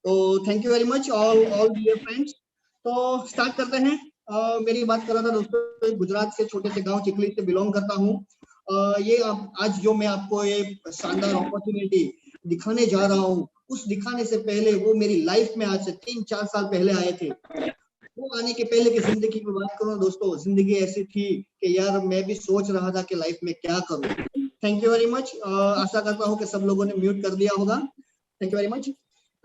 तो thank you very much all dear friends. तो start करते हैं। मेरी बात कर रहा था दोस्तों, गुजरात के छोटे से गांव चिखली से बिलोंग करता हूँ। ये आज जो मैं आपको ये शानदार अपॉर्चुनिटी दिखाने जा रहा हूँ, उस दिखाने से पहले वो मेरी लाइफ में आज से 3-4 साल पहले आए थे। वो आने के पहले की जिंदगी की बात करूँ दोस्तों, जिंदगी ऐसी थी कि यार मैं भी सोच रहा था कि लाइफ में क्या करूँ। Thank you very much. आशा करता हूँ कि सब लोगों ने म्यूट कर दिया होगा। Thank you very much.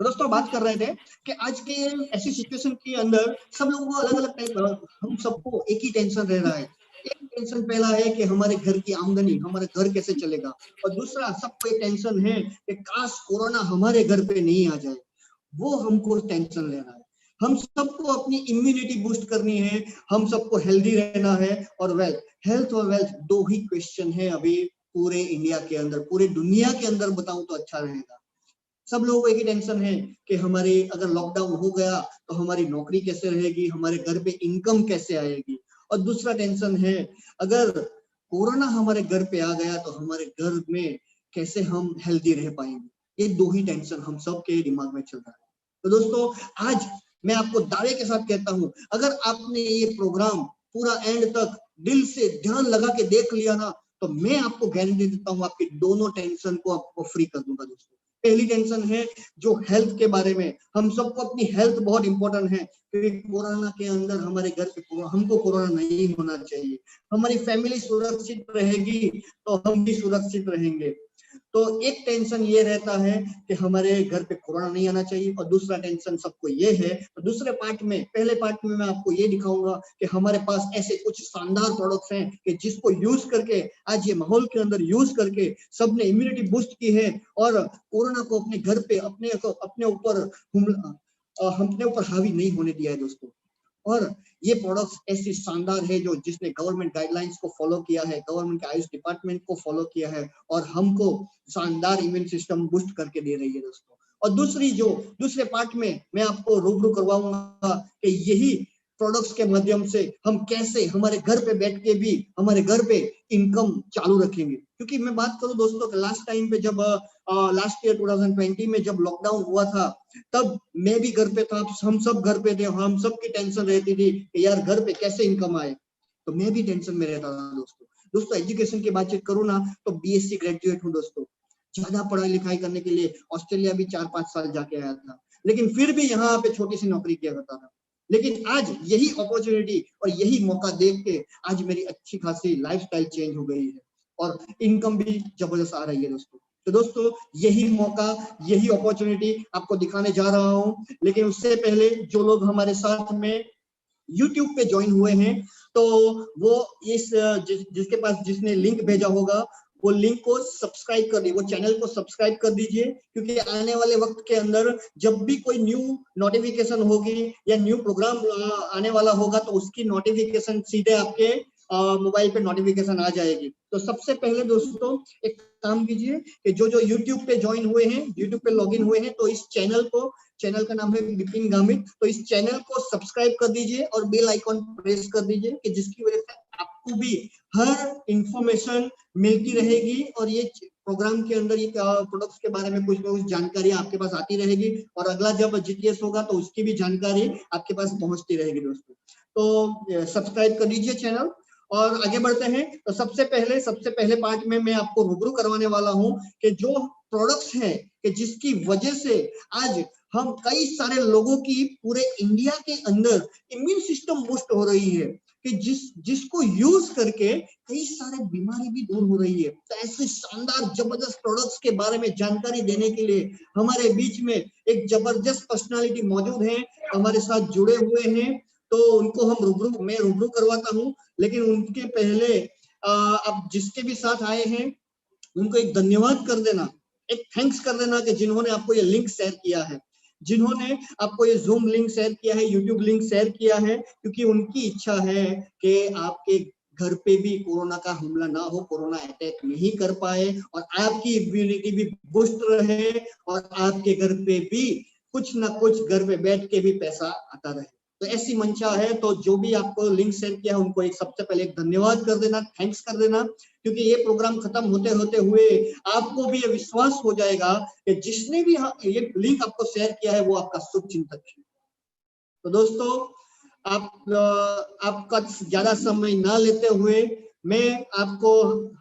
तो दोस्तों बात कर रहे थे कि आज के ऐसी सिचुएशन के अंदर सब लोगों को अलग अलग टाइप, हम सबको एक ही टेंशन रह रहा है। एक टेंशन पहला है कि हमारे घर की आमदनी, हमारे घर कैसे चलेगा, और दूसरा सबको एक टेंशन है कि काश कोरोना हमारे घर पे नहीं आ जाए, वो हमको टेंशन लेना है। हम सबको अपनी इम्यूनिटी बूस्ट करनी है, हम सबको हेल्दी रहना है, और हेल्थ और वेल्थ दो ही क्वेश्चन है अभी पूरे इंडिया के अंदर, पूरे दुनिया के अंदर बताऊं तो अच्छा रहेगा। सब लोगों को एक ही टेंशन है कि हमारी अगर लॉकडाउन हो गया तो हमारी नौकरी कैसे रहेगी, हमारे घर पे इनकम कैसे आएगी, और दूसरा टेंशन है अगर कोरोना हमारे घर पे आ गया तो हमारे घर में कैसे हम हेल्दी रह पाएंगे। ये दो ही टेंशन हम सब के दिमाग में चल रहा है। तो दोस्तों आज मैं आपको दावे के साथ कहता हूँ, अगर आपने ये प्रोग्राम पूरा एंड तक दिल से ध्यान लगा के देख लिया ना, तो मैं आपको गारंटी देता हूँ आपकी दोनों टेंशन को आपको फ्री कर दूंगा। दोस्तों पहली टेंशन है जो हेल्थ के बारे में, हम सबको अपनी हेल्थ बहुत इंपॉर्टेंट है, क्योंकि कोरोना के अंदर हमारे घर पे हमको कोरोना नहीं होना चाहिए। हमारी फैमिली सुरक्षित रहेगी तो हम भी सुरक्षित रहेंगे। तो एक टेंशन ये रहता है कि हमारे घर पे कोरोना नहीं आना चाहिए, और दूसरा टेंशन सबको ये है। तो दूसरे पार्ट में, पहले पार्ट में मैं आपको ये दिखाऊंगा कि हमारे पास ऐसे कुछ शानदार प्रोडक्ट्स हैं कि जिसको यूज करके आज ये माहौल के अंदर यूज करके सबने इम्यूनिटी बूस्ट की है, और कोरोना को अपने घर पे अपने ऊपर हावी नहीं होने दिया है दोस्तों। और ये प्रोडक्ट्स ऐसी शानदार है जो जिसने गवर्नमेंट गाइडलाइंस को फॉलो किया है, गवर्नमेंट के आयुष डिपार्टमेंट को फॉलो किया है, और हमको शानदार इम्यून सिस्टम बूस्ट करके दे रही है दोस्तों। और दूसरे पार्ट में मैं आपको रूबरू करवाऊंगा कि यही प्रोडक्ट्स के माध्यम से हम कैसे हमारे घर पे बैठ के भी हमारे घर पे इनकम चालू रखेंगे। क्योंकि मैं बात करूं दोस्तों कि लास्ट टाइम पे जब लास्ट ईयर 2020 में जब लॉकडाउन हुआ था, तब मैं भी घर पे था, हम सब घर पे थे, हम सब की टेंशन रहती थी कि यार घर पे कैसे इनकम आए। तो मैं भी टेंशन में रहता था दोस्तों एजुकेशन की बातचीत करूँ ना, तो बीएससी ग्रेजुएट हूँ दोस्तों। ज्यादा पढ़ाई लिखाई करने के लिए ऑस्ट्रेलिया भी 4-5 साल जाके आया था, लेकिन फिर भी यहाँ पे छोटी सी नौकरी किया करता था। लेकिन आज यही अपॉर्चुनिटी और यही मौका देख के आज मेरी अच्छी खासी लाइफस्टाइल चेंज हो गई है, और इनकम भी जबरदस्त आ रही है दोस्तों। तो दोस्तों यही मौका, यही अपॉर्चुनिटी आपको दिखाने जा रहा हूँ। लेकिन उससे पहले जो लोग हमारे साथ में YouTube पे ज्वाइन हुए हैं, तो वो जिसके पास जिसने लिंक भेजा होगा, वो लिंक को सब्सक्राइब कर दीजिए, वो चैनल को सब्सक्राइब कर दीजिए, क्योंकि आने वाले वक्त के अंदर जब भी कोई न्यू नोटिफिकेशन होगी या न्यू प्रोग्राम आने वाला होगा, तो उसकी नोटिफिकेशन सीधे आपके मोबाइल पे नोटिफिकेशन आ जाएगी। तो सबसे पहले दोस्तों एक काम कीजिए कि जो YouTube पे ज्वाइन हुए हैं, YouTube पे लॉगिन हुए हैं, तो इस चैनल का नाम है विपिन गामित, तो इस चैनल को सब्सक्राइब कर दीजिए और बेल आइकॉन प्रेस कर दीजिए, कि जिसकी वजह से आपको भी हर इंफॉर्मेशन मिलती रहेगी, और ये प्रोग्राम के अंदर ये प्रोडक्ट्स के बारे में कुछ ना कुछ जानकारी आपके पास आती रहेगी, और अगला जब जीटीएस होगा तो उसकी भी जानकारी आपके पास पहुंचती रहेगी दोस्तों। तो सब्सक्राइब कर लीजिए चैनल, और आगे बढ़ते हैं। तो सबसे पहले पार्ट में मैं आपको रूबरू करवाने वाला हूं कि जो प्रोडक्ट्स हैं कि जिसकी वजह से आज हम कई सारे लोगों की पूरे इंडिया के अंदर इम्यून सिस्टम बूस्ट हो रही है, कि जिसको यूज करके कई सारे बीमारी भी दूर हो रही है। तो ऐसे शानदार जबरदस्त प्रोडक्ट्स के बारे में जानकारी देने के लिए हमारे बीच में एक जबरदस्त पर्सनालिटी मौजूद है, हमारे साथ जुड़े हुए हैं। तो उनको मैं रूबरू करवाता हूँ, लेकिन उनके पहले अब जिसके भी साथ आए हैं उनको एक धन्यवाद कर देना, एक थैंक्स कर देना कि जिन्होंने आपको ये लिंक शेयर किया है, जिन्होंने आपको ये जूम लिंक शेयर किया है, यूट्यूब लिंक शेयर किया है, क्योंकि उनकी इच्छा है कि आपके घर पे भी कोरोना का हमला ना हो, कोरोना अटैक नहीं कर पाए, और आपकी इम्यूनिटी भी बूस्ट रहे, और आपके घर पे भी कुछ ना कुछ घर पे बैठ के भी पैसा आता रहे। तो ऐसी मंशा है, तो जो भी आपको लिंक शेयर किया है उनको एक सबसे पहले एक धन्यवाद कर देना, थैंक्स कर देना, क्योंकि ये प्रोग्राम खत्म होते होते हुए आपको भी ये विश्वास हो जाएगा कि जिसने भी ये लिंक आपको शेयर किया है वो आपका शुभचिंतक है। तो दोस्तों, आपका ज्यादा समय ना लेते हुए मैं आपको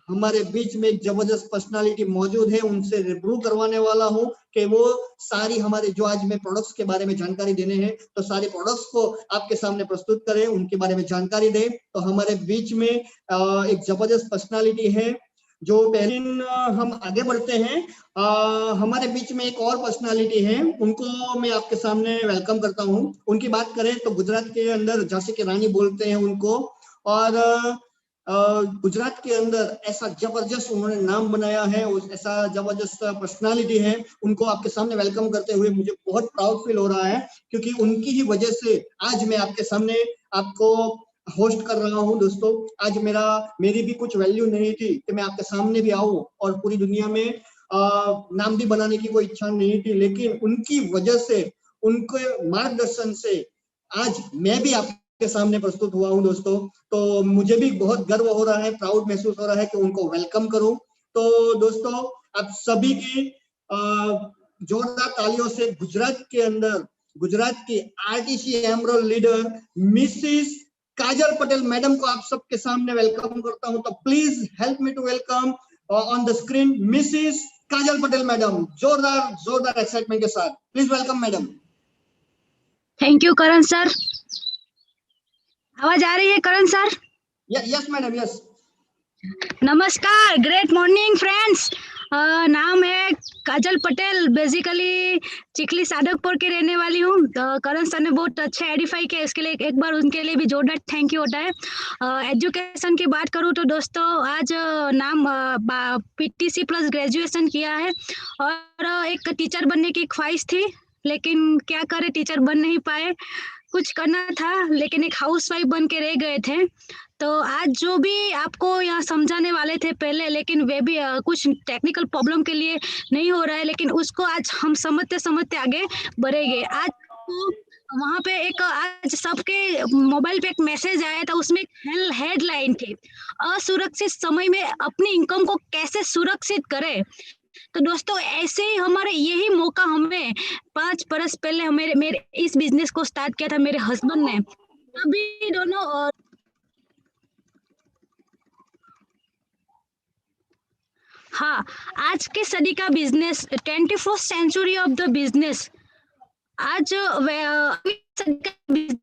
हमारे बीच में जबरदस्त पर्सनालिटी मौजूद है, उनसे रिव्यू करवाने वाला हूं कि वो सारी हमारे जो आज में प्रोडक्ट्स के बारे में जानकारी देने हैं, तो सारे प्रोडक्ट्स को आपके सामने प्रस्तुत करें, उनके बारे में जानकारी दें। तो हमारे बीच में एक जबरदस्त पर्सनालिटी है जो पहले हम आगे बढ़ते हैं। हमारे बीच में एक और पर्सनालिटी है, उनको मैं आपके सामने वेलकम करता हूं। उनकी बात करें तो गुजरात के अंदर झांसी की रानी बोलते हैं उनको, और गुजरात के अंदर ऐसा जबरदस्त उन्होंने नाम बनाया है, ऐसा जबरदस्त पर्सनालिटी है। उनको आपके सामने वेलकम करते हुए मुझे बहुत प्राउड फील हो रहा है, क्योंकि उनकी ही वजह से आज मैं आपके सामने आपको होस्ट कर रहा हूं। दोस्तों, आज मेरी भी कुछ वैल्यू नहीं थी कि मैं आपके सामने भी आऊं, और पूरी दुनिया में नाम भी बनाने की कोई इच्छा नहीं थी, लेकिन उनकी वजह से, उनके मार्गदर्शन से आज मैं भी आपके सामने प्रस्तुत हुआ हूं। दोस्तों, तो मुझे भी बहुत गर्व हो रहा है, प्राउड महसूस हो रहा है कि उनको वेलकम करूं। तो दोस्तों, आप सभी की जोरदार तालियों से गुजरात के अंदर गुजरात की आरटीसी एमरोल leader Mrs Kajal Patel madam को आप सबके सामने वेलकम करता हूं। तो please help me to welcome on the screen Mrs Kajal Patel madam, जोरदार एक्साइटमेंट के साथ please welcome madam. Thank you Karan sir. आवाज आ रही है Karan sir? Yes madam, yes. नमस्कार, ग्रेट मॉर्निंग फ्रेंड्स। नाम है काजल पटेल, बेसिकली चिखली सादकपुर के रहने वाली हूँ। करण सर ने बहुत अच्छा एडिफाई किया, इसके लिए एक बार उनके लिए भी जोरदार थैंक यू होता है। एजुकेशन की बात करूँ तो दोस्तों, आज नाम पीटीसी प्लस ग्रेजुएशन किया है, और एक टीचर बनने की ख्वाहिश थी, लेकिन क्या करे, टीचर बन नहीं पाए। कुछ करना था, लेकिन एक हाउसवाइफ बन के रह गए थे। तो आज जो भी आपको यहाँ समझाने वाले थे पहले, लेकिन वे भी कुछ टेक्निकल प्रॉब्लम के लिए नहीं हो रहा है, लेकिन उसको आज हम समझते समझते आगे बढ़ेंगे। आज वहाँ पे एक आज सबके मोबाइल पे एक मैसेज आया था, उसमें हेडलाइन थी, असुरक्षित समय में अपनी इनकम को कैसे सुरक्षित करें। तो दोस्तों, ऐसे ही हमारे यही मौका हमें 5 बरस पहले मेरे इस बिजनेस को स्टार्ट किया था मेरे हस्बैंड ने। अभी दोनों हाँ, आज के सदी का business, 21st century of the business, आज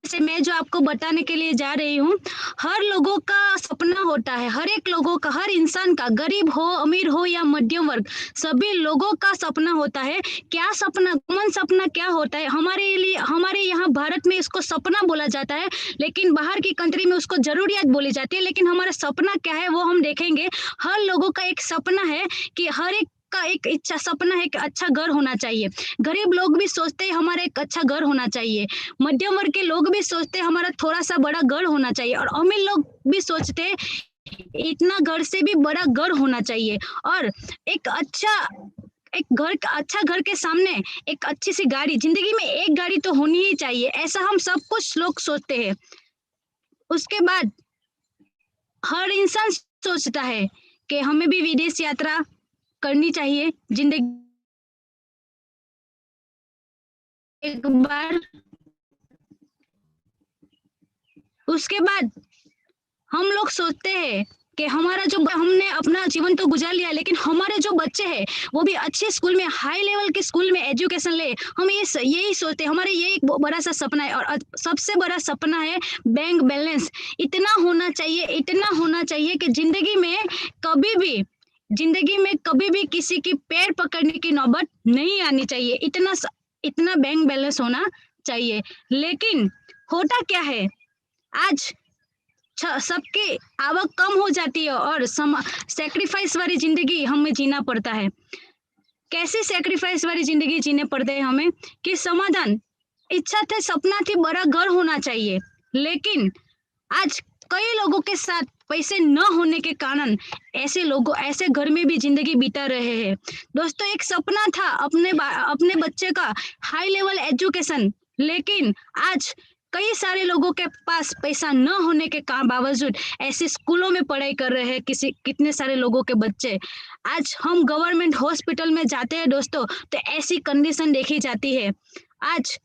से मैं जो आपको बताने के लिए जा रही हूँ, हर लोगों का सपना होता है, हर एक लोगों का, हर इंसान का, गरीब हो, अमीर हो या मध्यम वर्ग, सभी लोगों का सपना होता है। क्या सपना, कॉमन सपना क्या होता है हमारे लिए? हमारे यहाँ भारत में इसको सपना बोला जाता है, लेकिन बाहर की कंट्री में उसको जरूरियात बोली जाती है। लेकिन हमारा सपना क्या है वो हम देखेंगे। हर लोगों का एक सपना है कि हर एक का एक इच्छा सपना है कि अच्छा घर होना चाहिए। गरीब लोग भी सोचते हैं हमारा एक अच्छा घर होना चाहिए, मध्यम वर्ग के लोग भी सोचते हैं हमारा थोड़ा सा बड़ा घर होना चाहिए, और अमीर लोग भी सोचते हैं इतना घर से भी बड़ा घर होना चाहिए। और एक अच्छा घर के सामने एक अच्छी सी गाड़ी, जिंदगी में एक गाड़ी तो होनी ही चाहिए, ऐसा हम सब कुछ लोग सोचते हैं। उसके बाद हर इंसान सोचता है कि हमें भी विदेश यात्रा करनी चाहिए जिंदगी एक बार। उसके बाद हम लोग सोचते हैं कि हमारा जो हमने अपना जीवन तो गुजार लिया, लेकिन हमारे जो बच्चे हैं वो भी अच्छे स्कूल में, हाई लेवल के स्कूल में एजुकेशन ले। हम यही सोचते हैं, हमारे ये एक बड़ा सा सपना है। और सबसे बड़ा सपना है बैंक बैलेंस इतना होना चाहिए कि जिंदगी में कभी भी किसी की पैर पकड़ने की नौबत नहीं आनी चाहिए। इतना बैंक बैलेंस होना चाहिए। लेकिन होता क्या है, आज सबकी आवक कम हो जाती है और सेक्रीफाइस वाली जिंदगी हमें जीना पड़ता है। कैसे सेक्रीफाइस वाली जिंदगी जीने पड़ते हैं हमें कि समाधान, इच्छा थे, सपना थी बड़ा घर होना चाहिए, लेकिन आज कई लोगों के साथ पैसे न होने के कारण ऐसे घर में भी जिंदगी बिता रहे हैं। दोस्तों, एक सपना था अपने बच्चे का हाई लेवल एजुकेशन, लेकिन आज कई सारे लोगों के पास पैसा न होने के बावजूद ऐसे स्कूलों में पढ़ाई कर रहे हैं कितने सारे लोगों के बच्चे। आज हम गवर्नमेंट हॉस्पिटल में जाते हैं दोस्तों, तो ऐसी कंडीशन देखी जाती है। आज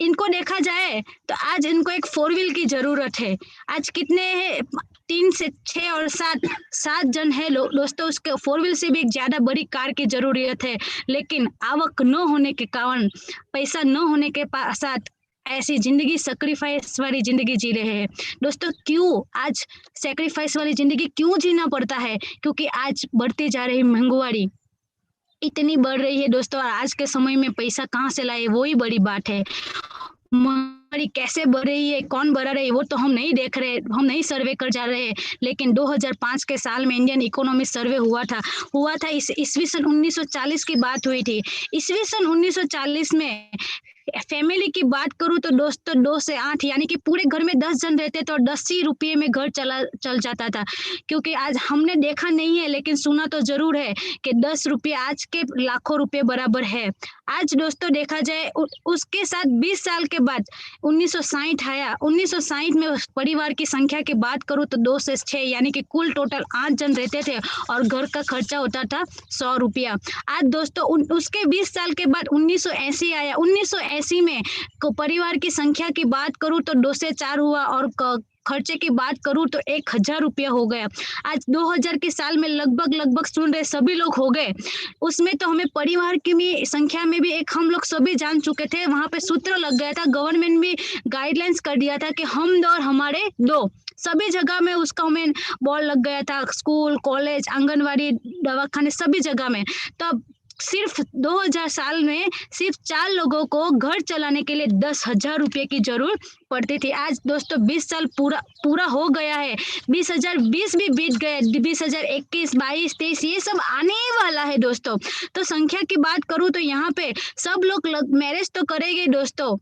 इनको देखा जाए तो आज इनको एक 4 व्हील की जरूरत है। आज कितने हैं, 3 से 6 और 7 जन है दोस्तों, उसके 4 व्हील से भी एक ज्यादा बड़ी कार की जरूरत है। लेकिन आवक न होने के कारण, पैसा न होने के साथ ऐसी जिंदगी सेक्रीफाइस वाली जिंदगी जी रहे हैं दोस्तों। क्यों आज सेक्रीफाइस वाली जिंदगी क्यों जीना पड़ता है? क्योंकि आज बढ़ती जा रही महंगाई इतनी बढ़ रही है दोस्तों, और आज के समय में पैसा कहाँ से लाए, वो ही बड़ी बात है। महंगाई कैसे बढ़ रही है, कौन बढ़ा रही है, वो तो हम नहीं देख रहे, हम नहीं सर्वे कर जा रहे हैं। लेकिन 2005 के साल में इंडियन इकोनॉमी सर्वे हुआ था। ईस्वी सन 1940 की बात हुई थी। ईस्वी सन 1940 में फैमिली की बात करूं तो दोस्तों 2 से 8 यानी कि पूरे घर में 10 जन रहते तो 10 ही रुपये में घर चल जाता था। क्योंकि आज हमने देखा नहीं है लेकिन सुना तो जरूर है कि 10 रुपये आज के लाखों रुपए बराबर है। आज दोस्तों देखा जाए उसके साथ 20 साल के बाद 1960 आया। 1960 में परिवार की संख्या की बात करूं तो 2 से 6 यानी कि कुल टोटल 8 जन रहते थे और घर का खर्चा होता था 100 रुपया। आज दोस्तों उसके 20 साल के बाद 1980 आया। 1980 में परिवार की संख्या की बात करूं तो 2 से 4 हुआ और खर्चे की बात करूं तो 1000 रुपया हो गया। आज 2000 के साल में लगभग सुन रहे सभी लोग हो गए। उसमें तो हमें परिवार की भी संख्या में भी एक हम लोग सभी जान चुके थे, वहां पे सूत्र लग गया था। गवर्नमेंट भी गाइडलाइंस कर दिया था कि हम 2 और हमारे 2 सभी जगह में उसका हमें बॉल लग गया था। स्कूल, कॉलेज, आंगनवाड़ी, दवाखाने सभी जगह में। तब सिर्फ 2000 साल में सिर्फ 4 लोगों को घर चलाने के लिए 10,000 रुपये की जरूरत पड़ती थी। आज दोस्तों 20 साल पूरा हो गया है। 2020 भी बीत गए, 2021, 22, 23 ये सब आने वाला है दोस्तों। तो संख्या की बात करूं तो यहाँ पे सब लोग मैरिज तो करेंगे दोस्तों,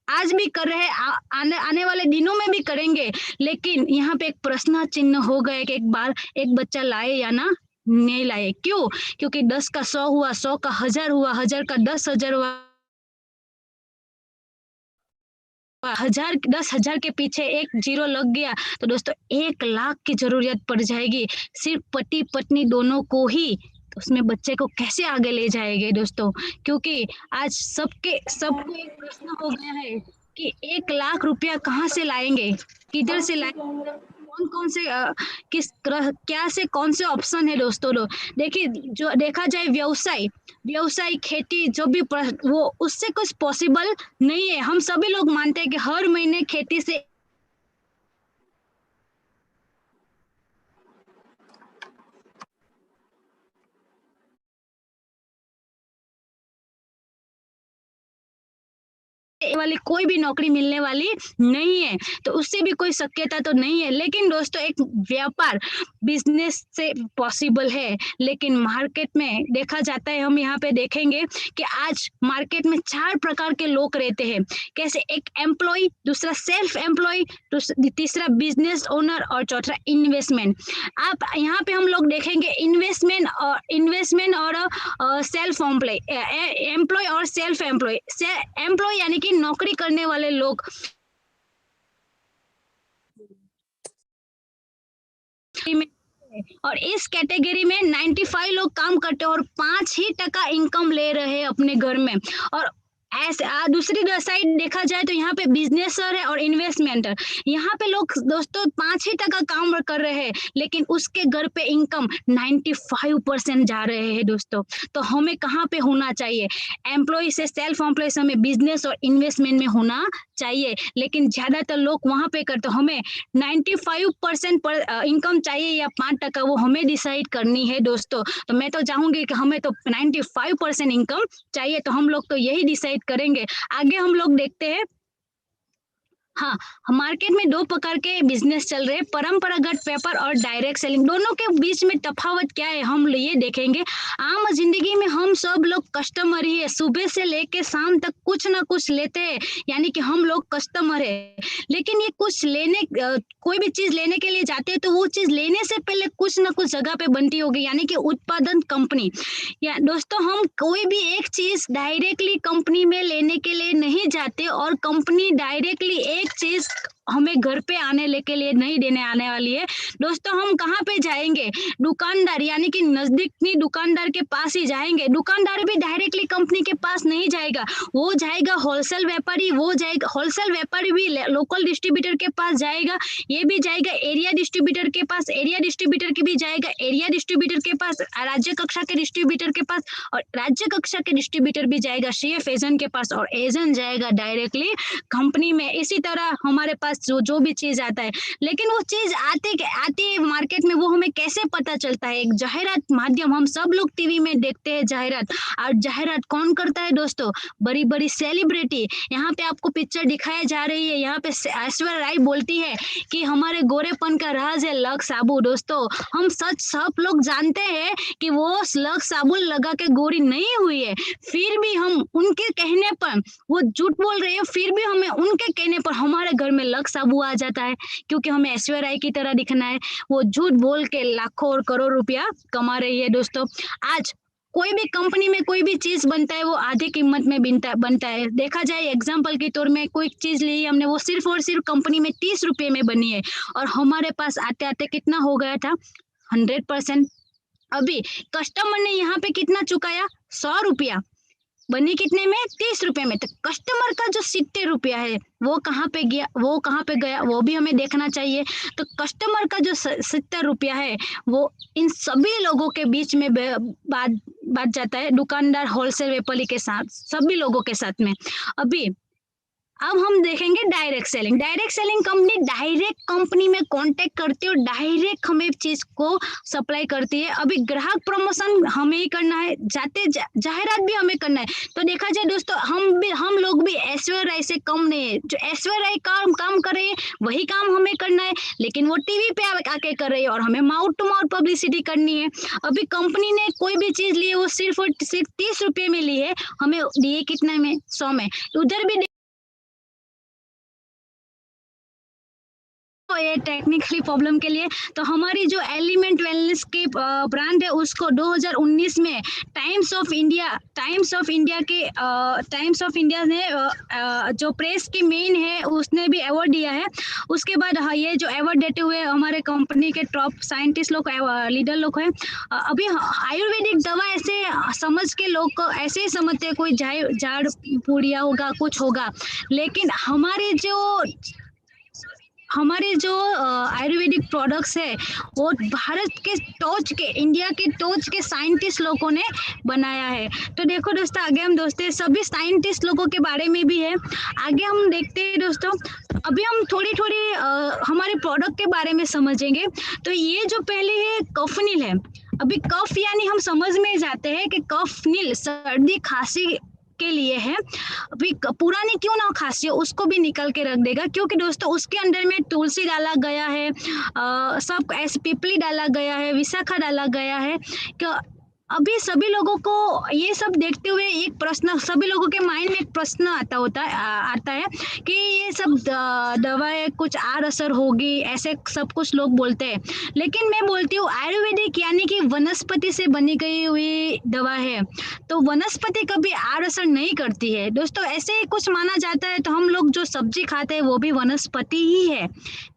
आज भी कर रहे हैं, आने वाले दिनों में भी करेंगे। लेकिन यहाँ पे एक प्रश्न चिन्ह हो गया कि एक बच्चा लाए या ना नहीं लाए। क्यों? क्योंकि 10 का 100 हुआ, 100 का 1000 हुआ, 1000 का 10,000 हुआ, 10,000 के पीछे एक जीरो लग गया तो दोस्तों 1 लाख की जरूरत पड़ जाएगी। सिर्फ पति पत्नी दोनों को ही, तो उसमें बच्चे को कैसे आगे ले जाएंगे दोस्तों? क्योंकि आज सबको एक प्रश्न हो गया है कि 1 लाख रुपया कहाँ से लाएंगे, किधर से लाएंगे, कौन से क्या से कौन से ऑप्शन है दोस्तों। देखिए, जो देखा जाए व्यवसाय खेती जो भी वो उससे कुछ पॉसिबल नहीं है। हम सभी लोग मानते हैं कि हर महीने खेती से वाली कोई भी नौकरी मिलने वाली नहीं है, तो उससे भी कोई शक्यता तो नहीं है। लेकिन दोस्तों एक व्यापार बिजनेस से पॉसिबल है। लेकिन मार्केट में देखा जाता है, हम यहाँ पे देखेंगे कि आज मार्केट में 4 प्रकार के लोग रहते हैं। कैसे? एक एम्प्लॉय, दूसरा सेल्फ एम्प्लॉय, तीसरा बिजनेस ओनर और चौथा इन्वेस्टमेंट। आप यहाँ पे हम लोग देखेंगे इन्वेस्टमेंट और सेल्फ एम्प्लॉय और सेल्फ एम्प्लॉय यानी कि नौकरी करने वाले लोग। और इस कैटेगरी में 95 लोग काम करते हैं और 5 ही टका इनकम ले रहे हैं अपने घर में। और ऐसे दूसरी साइड देखा जाए तो यहाँ पे बिजनेसर है और इन्वेस्टमेंटर। यहाँ पे लोग दोस्तों 5 ही टका काम कर रहे हैं लेकिन उसके घर पे इनकम 95% जा रहे हैं दोस्तों। तो हमें कहाँ पे होना चाहिए? एम्प्लॉय से सेल्फ एम्प्लॉय से हमें बिजनेस और इन्वेस्टमेंट में होना चाहिए। लेकिन ज्यादातर लोग वहां पे करते, हमें 95% पर इनकम चाहिए या 5 टका, वो हमें डिसाइड करनी है दोस्तों। तो मैं तो चाहूंगी कि हमें तो 95% इनकम चाहिए, तो हम लोग तो यही डिसाइड करेंगे। आगे हम लोग देखते हैं। हाँ, मार्केट में 2 प्रकार के बिजनेस चल रहे हैं, परंपरागत व्यापार और डायरेक्ट सेलिंग। दोनों के बीच में तफावत क्या है हम ये देखेंगे। आम जिंदगी में हम सब लोग कस्टमर ही है, सुबह से लेके शाम तक कुछ ना कुछ लेते हैं, यानी कि हम लोग कस्टमर है। लेकिन ये कुछ कोई भी चीज लेने के लिए जाते हैं तो वो चीज लेने से पहले कुछ ना कुछ जगह पे बनती होगी, यानी कि उत्पादन कंपनी। या दोस्तों हम कोई भी एक चीज डायरेक्टली कंपनी में लेने के लिए नहीं नहीं जाते और कंपनी डायरेक्टली एक चीज हमें घर पे आने लेके लिए नहीं देने आने वाली है। दोस्तों हम कहाँ पे जाएंगे? दुकानदार यानी कि नजदीकी दुकानदार के पास ही जाएंगे। दुकानदार भी डायरेक्टली कंपनी के पास नहीं जाएगा, वो जाएगा होलसेल व्यापारी, वो जाएगा होलसेल व्यापारी भी लोकल डिस्ट्रीब्यूटर के पास जाएगा, ये भी जाएगा एरिया डिस्ट्रीब्यूटर के पास, एरिया डिस्ट्रीब्यूटर के भी जाएगा एरिया डिस्ट्रीब्यूटर के पास, राज्य कक्षा के डिस्ट्रीब्यूटर के पास, और राज्य कक्षा के डिस्ट्रीब्यूटर भी जाएगा सीएफ एजेंट के पास, और एजेंट जाएगा डायरेक्टली कंपनी में। इसी तरह हमारे पास जो भी चीज आता है, लेकिन वो चीज आती है मार्केट में, वो हमें कैसे पता चलता है? एक जाहिरात माध्यम, हम सब लोग टीवी में देखते हैं जाहिरात, और जाहिरात कौन करता है दोस्तों? बड़ी बड़ी सेलिब्रिटी। यहाँ पे आपको पिक्चर दिखाई जा रही है, यहाँ पे ऐश्वर्या राय बोलती है कि हमारे गोरेपन का राज है लक्स साबु। दोस्तों हम सब लोग जानते हैं कि वो लक्स साबुन लगा के गोरी नहीं हुई है, फिर भी हम उनके कहने पर, वो झूठ बोल रहे हैं, फिर भी हमें उनके कहने पर हमारे घर में लक्स साबु आ जाता है, क्योंकि हमें ऐश्वर्या राय की तरह दिखना है। वो झूठ बोल के लाखों और करोड़ रुपया कमा रही है। दोस्तों आज कोई भी कंपनी में कोई भी चीज बनता है वो आधी कीमत में बनता है। देखा जाए एग्जांपल के तौर में कोई चीज ली हमने, वो सिर्फ और सिर्फ कंपनी में 30 रुपए में बनी है, और हमारे पास आते आते कितना हो गया था? 100%। अभी कस्टमर ने यहाँ पे कितना चुकाया? 100 रुपया। बनी कितने में? 30 रुपए में। तो कस्टमर का जो 70 रुपया है वो कहाँ पे गया, वो भी हमें देखना चाहिए। तो कस्टमर का जो 70 रुपया है वो इन सभी लोगों के बीच में बात जाता है, दुकानदार होलसेल व्यापारी के साथ, सभी लोगों के साथ में। अभी अब हम देखेंगे direct selling. Direct selling company direct company में कांटेक्ट करती है और डायरेक्ट हमें चीज को सप्लाई करती है। अभी ग्राहक प्रमोशन हमें ही करना है, जाहिरात भी हमें करना है। तो देखा जाए दोस्तों हम लोग भी ऐश्वर्या राय से कम नहीं है। जो ऐश्वर्या राय काम कर रही है वही काम हमें करना है, लेकिन वो टीवी पे आके कर रही है और हमें माउथ टू माउथ पब्लिसिटी करनी है। अभी कंपनी ने कोई भी चीज ली है वो सिर्फ 30 रुपये में ली है, हमें दिए कितने में? 100 में। उधर भी ये टेक्निकली प्रॉब्लम के लिए तो हमारी जो एलिमेंट वेलनेस की ब्रांड है उसको 2019 में टाइम्स ऑफ इंडिया ने जो प्रेस की मेन है उसने भी अवार्ड दिया है। उसके बाद ये जो अवार्ड देते हुए हमारे कंपनी के टॉप साइंटिस्ट लोग, लीडर लोग हैं। अभी आयुर्वेदिक दवा ऐसे समझ के लोग को ऐसे ही समझते हैं कोई झाड़ पूड़िया होगा, कुछ होगा, लेकिन हमारे जो आयुर्वेदिक प्रोडक्ट्स है वो भारत के इंडिया के टॉच के साइंटिस्ट लोगों ने बनाया है। तो देखो दोस्तों आगे हम सभी साइंटिस्ट लोगों के बारे में भी है, आगे हम देखते हैं दोस्तों। अभी हम थोड़ी हमारे प्रोडक्ट के बारे में समझेंगे। तो ये जो पहले है कफनील है। अभी कफ यानी हम समझ में जाते हैं कि कफनील सर्दी खांसी के लिए है। अभी पुरानी क्यों ना खांसी हो उसको भी निकल के रख देगा, क्योंकि दोस्तों उसके अंदर में तुलसी डाला गया है, सब ऐसे पिपली डाला गया है, विशाखा डाला गया है। अभी सभी लोगों को ये सब देखते हुए एक प्रश्न, सभी लोगों के माइंड में एक प्रश्न आता है कि ये सब दवाएं कुछ आड़ असर होगी, ऐसे सब कुछ लोग बोलते हैं। लेकिन मैं बोलती हूँ आयुर्वेदिक यानी कि वनस्पति से बनी गई हुई दवा है, तो वनस्पति कभी आड़ असर नहीं करती है दोस्तों। ऐसे ही कुछ माना जाता है। तो हम लोग जो सब्जी खाते हैं वो भी वनस्पति ही है,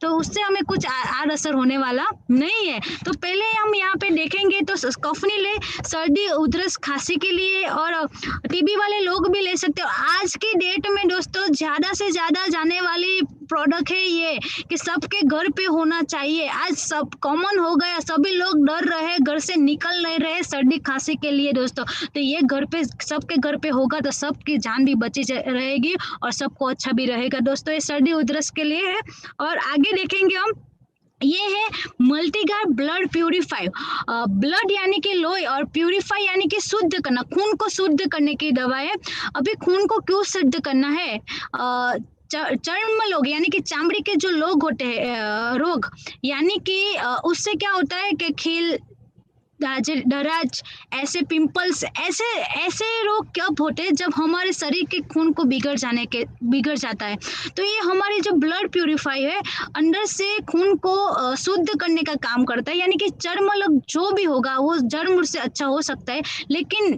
तो उससे हमें कुछ आड़ असर होने वाला नहीं है। तो पहले हम यहाँ पे देखेंगे तो कफनील सर्दी उधरस खांसी के लिए, और टीबी वाले लोग भी ले सकते हो। आज की डेट में दोस्तों ज्यादा से ज्यादा जाने वाली प्रोडक्ट है ये कि सबके घर पे होना चाहिए। आज सब कॉमन हो गया, सभी लोग डर रहे, घर से निकल नहीं रहे सर्दी खांसी के लिए दोस्तों। तो ये घर पे सबके घर पे होगा तो सबकी जान भी बची रहेगी और सबको अच्छा भी रहेगा दोस्तों। ये सर्दी उधरस के लिए है। और आगे देखेंगे हम, ये है मल्टीगार्ड ब्लड प्यूरिफाई। ब्लड यानी कि लोई और प्यूरिफाई यानी कि शुद्ध करना, खून को शुद्ध करने की दवा है। अभी खून को क्यों शुद्ध करना है? चर्म लोग यानी कि चामड़ी के जो लोग होते हैं रोग, यानी कि उससे क्या होता है कि दराज, ऐसे पिंपल्स, ऐसे ऐसे रोग कब होते हैं जब हमारे शरीर के खून को बिगड़ जाता है। तो ये हमारी जो ब्लड प्यूरिफाई है, अंदर से खून को शुद्ध करने का काम करता है, यानी कि जर्म अलग जो भी होगा वो जर्म से अच्छा हो सकता है, लेकिन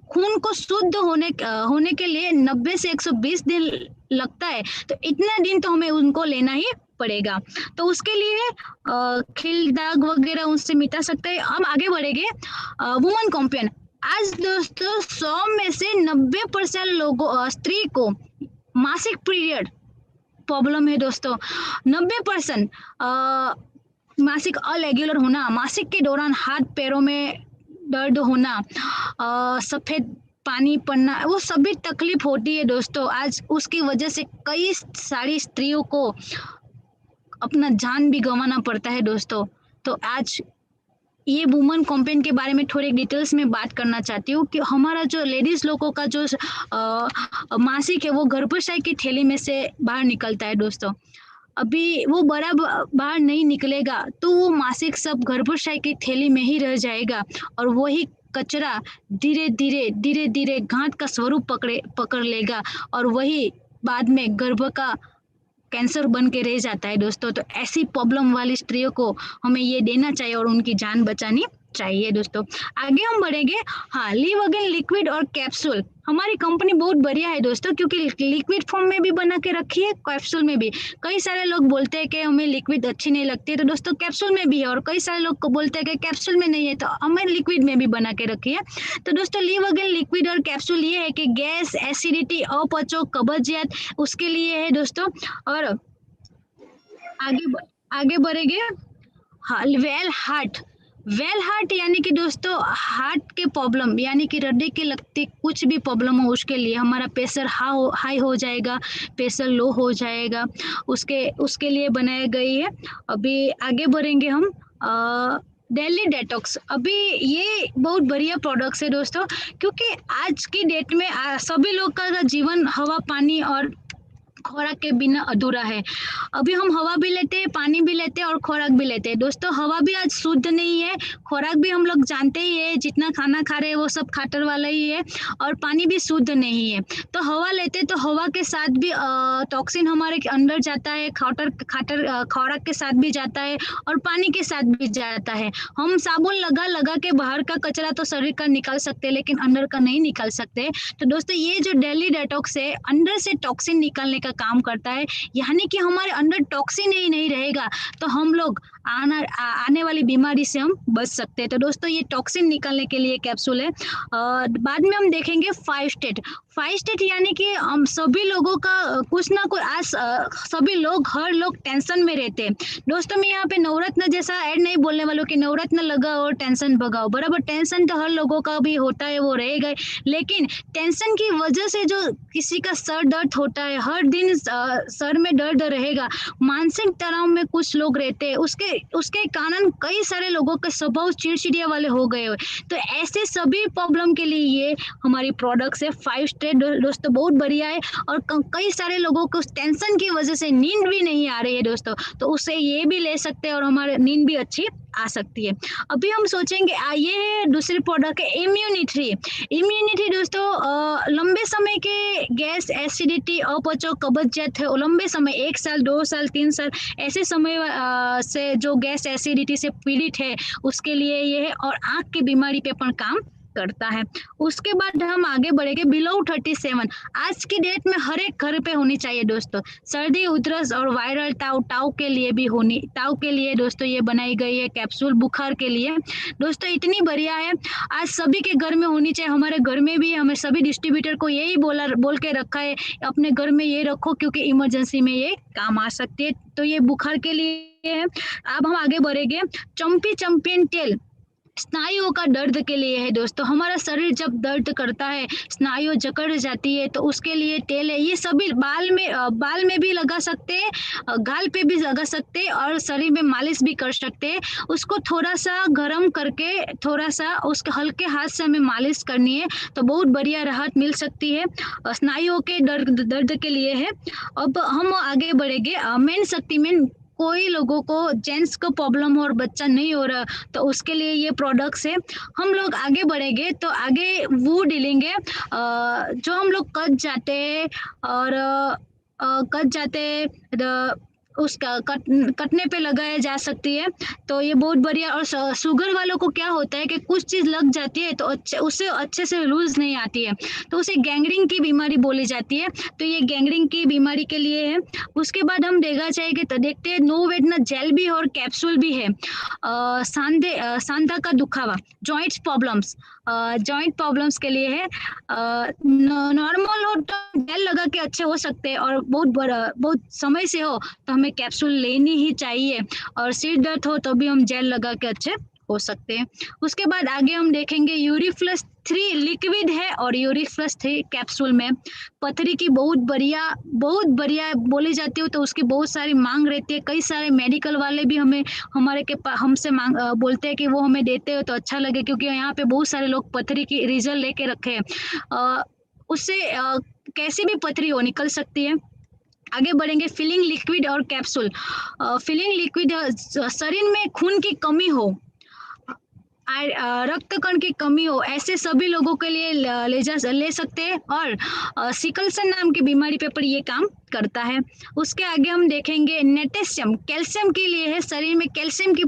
खून को शुद्ध होने के लिए 90 से 120 दिन लगता है। तो इतना दिन तो हमें उनको लेना ही पड़ेगा। तो उसके लिए खिल दाग वगैरह उनसे मिटा सकते हैं। हम आगे बढ़ेंगे। वुमन कॉम्पेन, आज दोस्तों 100 में से 90% लोगों स्त्री को मासिक पीरियड प्रॉब्लम है दोस्तों। 90% मासिक अरेगुलर होना, मासिक के दौरान हाथ पैरों में दर्द होना, सफेद पानी पड़ना, वो सभी तकलीफ होती है दोस्तों। आज उसकी वजह से कई सारी स्त्रियों को अपना जान भी गंवाना पड़ता है दोस्तों। तो आज ये वुमन कॉम्पेन के बारे में थोड़ी डिटेल्स में बात करना चाहती हूँ कि हमारा जो लेडीज लोगों का जो मासिक है वो गर्भाशय की थैली में से बाहर निकलता है दोस्तों। अभी वो बड़ा बाहर नहीं निकलेगा तो वो मासिक सब गर्भाशय की थैली में ही रह जाएगा, और वही कचरा धीरे धीरे गांठ का स्वरूप पकड़ लेगा, और वही बाद में गर्भ का कैंसर बन के रह जाता है दोस्तों। तो ऐसी प्रॉब्लम वाली स्त्रियों को हमें ये देना चाहिए और उनकी जान बचानी चाहिए दोस्तों। आगे हम बढ़ेंगे। हाँ, लिव अगेन लिक्विड और कैप्सूल, हमारी कंपनी बहुत बढ़िया है दोस्तों, क्योंकि लिक्विड फॉर्म में भी बना के रखी है, कैप्सूल में भी। कई सारे लोग बोलते हैं कि हमें लिक्विड अच्छी नहीं लगती है, तो दोस्तों कैप्सूल में भी है, और कई सारे लोग को बोलते हैं कि कैप्सूल में नहीं है, तो हमें लिक्विड में भी बना के रखी है। तो दोस्तों लिव अगेन लिक्विड और कैप्सूल ये है कि गैस, एसिडिटी, अपचो, कब्जियत उसके लिए है दोस्तों। और आगे बढ़ेंगे। हाँ, वेल हार्ट यानी कि दोस्तों हार्ट के प्रॉब्लम, यानी कि हृदय के लगते कुछ भी प्रॉब्लम हो उसके लिए, हमारा प्रेशर हाई हो जाएगा, प्रेशर लो हो जाएगा, उसके लिए बनाई गई है। अभी आगे बढ़ेंगे हम। डेली डेटॉक्स, अभी ये बहुत बढ़िया प्रोडक्ट्स है दोस्तों, क्योंकि आज की डेट में सभी लोग का जीवन हवा, पानी और खुराक के बिना अधूरा है। अभी हम हवा भी लेते हैं, पानी भी लेते हैं और खुराक भी लेते हैं दोस्तों। हवा भी आज शुद्ध नहीं है, खुराक भी हम लोग जानते ही है, जितना खाना खा रहे हैं वो सब खाटर वाला ही है, और पानी भी शुद्ध नहीं है। तो हवा लेते तो हवा के साथ भी टॉक्सिन हमारे अंदर जाता है, खुराक के साथ भी जाता है और पानी के साथ भी जाता है। हम साबुन लगा के बाहर का कचरा तो शरीर का निकाल सकते हैं, लेकिन अंदर का नहीं निकाल सकते। तो दोस्तों ये जो डेली डेटॉक्स है, अंदर से टॉक्सिन निकालने का काम करता है, यानी कि हमारे अंदर टॉक्सिन ही नहीं रहेगा तो हम लोग आने वाली बीमारी से हम बच सकते हैं। तो दोस्तों ये टॉक्सिन निकालने के लिए कैप्सूल है। बाद में हम देखेंगे 5 स्टेट, यानी कि हम सभी लोगों का कुछ ना कुछ आज सभी लोग, हर लोग टेंशन में रहते हैं दोस्तों। मैं यहाँ पे नवरत्न जैसा ऐड नहीं बोलने वालों कि नवरत्न लगाओ और टेंशन भगाओ, बराबर टेंशन तो हर लोगों का भी होता है, वो रहेगा, लेकिन टेंशन की वजह से जो किसी का सर दर्द होता है, हर दिन सर में दर्द रहेगा, मानसिक तनाव में कुछ लोग रहते हैं, उसके कारण कई सारे लोगों के स्वभाव चिड़चिड़िया वाले हो गए हुए। तो ऐसे सभी प्रॉब्लम के लिए ये हमारी प्रोडक्ट्स है 5 स्टेट दोस्तों, बहुत बढ़िया है। और कई सारे लोगों को टेंशन की वजह से नींद भी नहीं आ रही है दोस्तों, तो उससे ये भी ले सकते हैं और हमारे नींद भी अच्छी आ सकती है। अभी हम सोचेंगे ये दूसरी प्रोडक्ट है इम्यूनिटी दोस्तों। लंबे समय के गैस, एसिडिटी, अपचो, कब्जियत है, लंबे समय 1 साल, 2 साल, 3 साल ऐसे समय से जो गैस, एसिडिटी से पीड़ित है उसके लिए ये है, और आंख की बीमारी पे पण काम करता है। उसके बाद हम आगे बढ़ेंगे बिलो 37, आज की डेट में हर एक घर पे होनी चाहिए दोस्तों। सर्दी, उधरस और वायरल ताव के लिए दोस्तों ये बनाई गई है कैप्सूल, बुखार के लिए दोस्तों इतनी बढ़िया है, आज सभी के घर में होनी चाहिए। हमारे घर में भी हमें सभी डिस्ट्रीब्यूटर को यही बोल के रखा है, अपने घर में ये रखो क्योंकि इमरजेंसी में ये काम आ सकती है। तो ये बुखार के लिए है। अब हम आगे बढ़ेंगे। चैंपियन टेल स्नायुओं का दर्द के लिए है दोस्तों। हमारा शरीर जब दर्द करता है, स्नायु जकड़ जाती है, तो उसके लिए तेल है। ये सभी बाल में भी लगा सकते हैं, गाल पे भी लगा सकते हैं और शरीर में मालिश भी कर सकते हैं। उसको थोड़ा सा गर्म करके थोड़ा सा उसके हल्के हाथ से हमें मालिश करनी है, तो बहुत बढ़िया राहत मिल सकती है, स्नायुओं के दर्द के लिए है। अब हम आगे बढ़ेंगे। मेन शक्ति में कोई लोगों को जेंट्स को प्रॉब्लम हो और बच्चा नहीं हो रहा, तो उसके लिए ये प्रोडक्ट्स है। हम लोग आगे बढ़ेंगे तो आगे वो डलेंगे जो हम लोग कट जाते हैं और कट जाते उसका कटने पे लगाया जा सकती है, तो ये बहुत बढ़िया। और शुगर वालों को क्या होता है कि कुछ चीज लग जाती है तो उसे अच्छे से लूज नहीं आती है, तो उसे गैंग्रीन की बीमारी बोली जाती है, तो ये गैंग्रीन की बीमारी के लिए है। उसके बाद हम देखा जाएगा तो देखते हैं नो वेट ना जेल भी है और कैप्सूल भी है। सांधा का दुखावा, जॉइंट प्रॉब्लम्स के लिए है। नॉर्मल हो तो जेल लगा के अच्छे हो सकते हैं, और बहुत समय से हो तो हमें कैप्सूल लेनी ही चाहिए, और सिर दर्द हो तो भी हम जेल लगा के अच्छे हो सकते हैं। उसके बाद आगे हम देखेंगे यूरिफ्लस 3 लिक्विड है और यूरिफ्लस 3 कैप्सूल में। पथरी की बहुत बढ़िया बोली जाती है, तो उसकी बहुत सारी मांग रहती है। कई सारे मेडिकल वाले भी हमसे बोलते हैं कि वो हमें देते हो तो अच्छा लगे, क्योंकि यहाँ पे बहुत सारे लोग पथरी की रिजल्ट लेके रखे हैं। उससे कैसी भी पथरी हो निकल सकती है। आगे बढ़ेंगे फिलिंग लिक्विड और कैप्सूल। फिलिंग लिक्विड शरीर में खून की कमी हो, रक्त कण की कमी हो, ऐसे सभी लोगों के लिए ले सकते हैं, और सिकल सेल नाम की बीमारी पे ये काम करता है। उसके आगे हम देखेंगे नेटेशियम, कैल्शियम के लिए है। शरीर में कैल्शियम की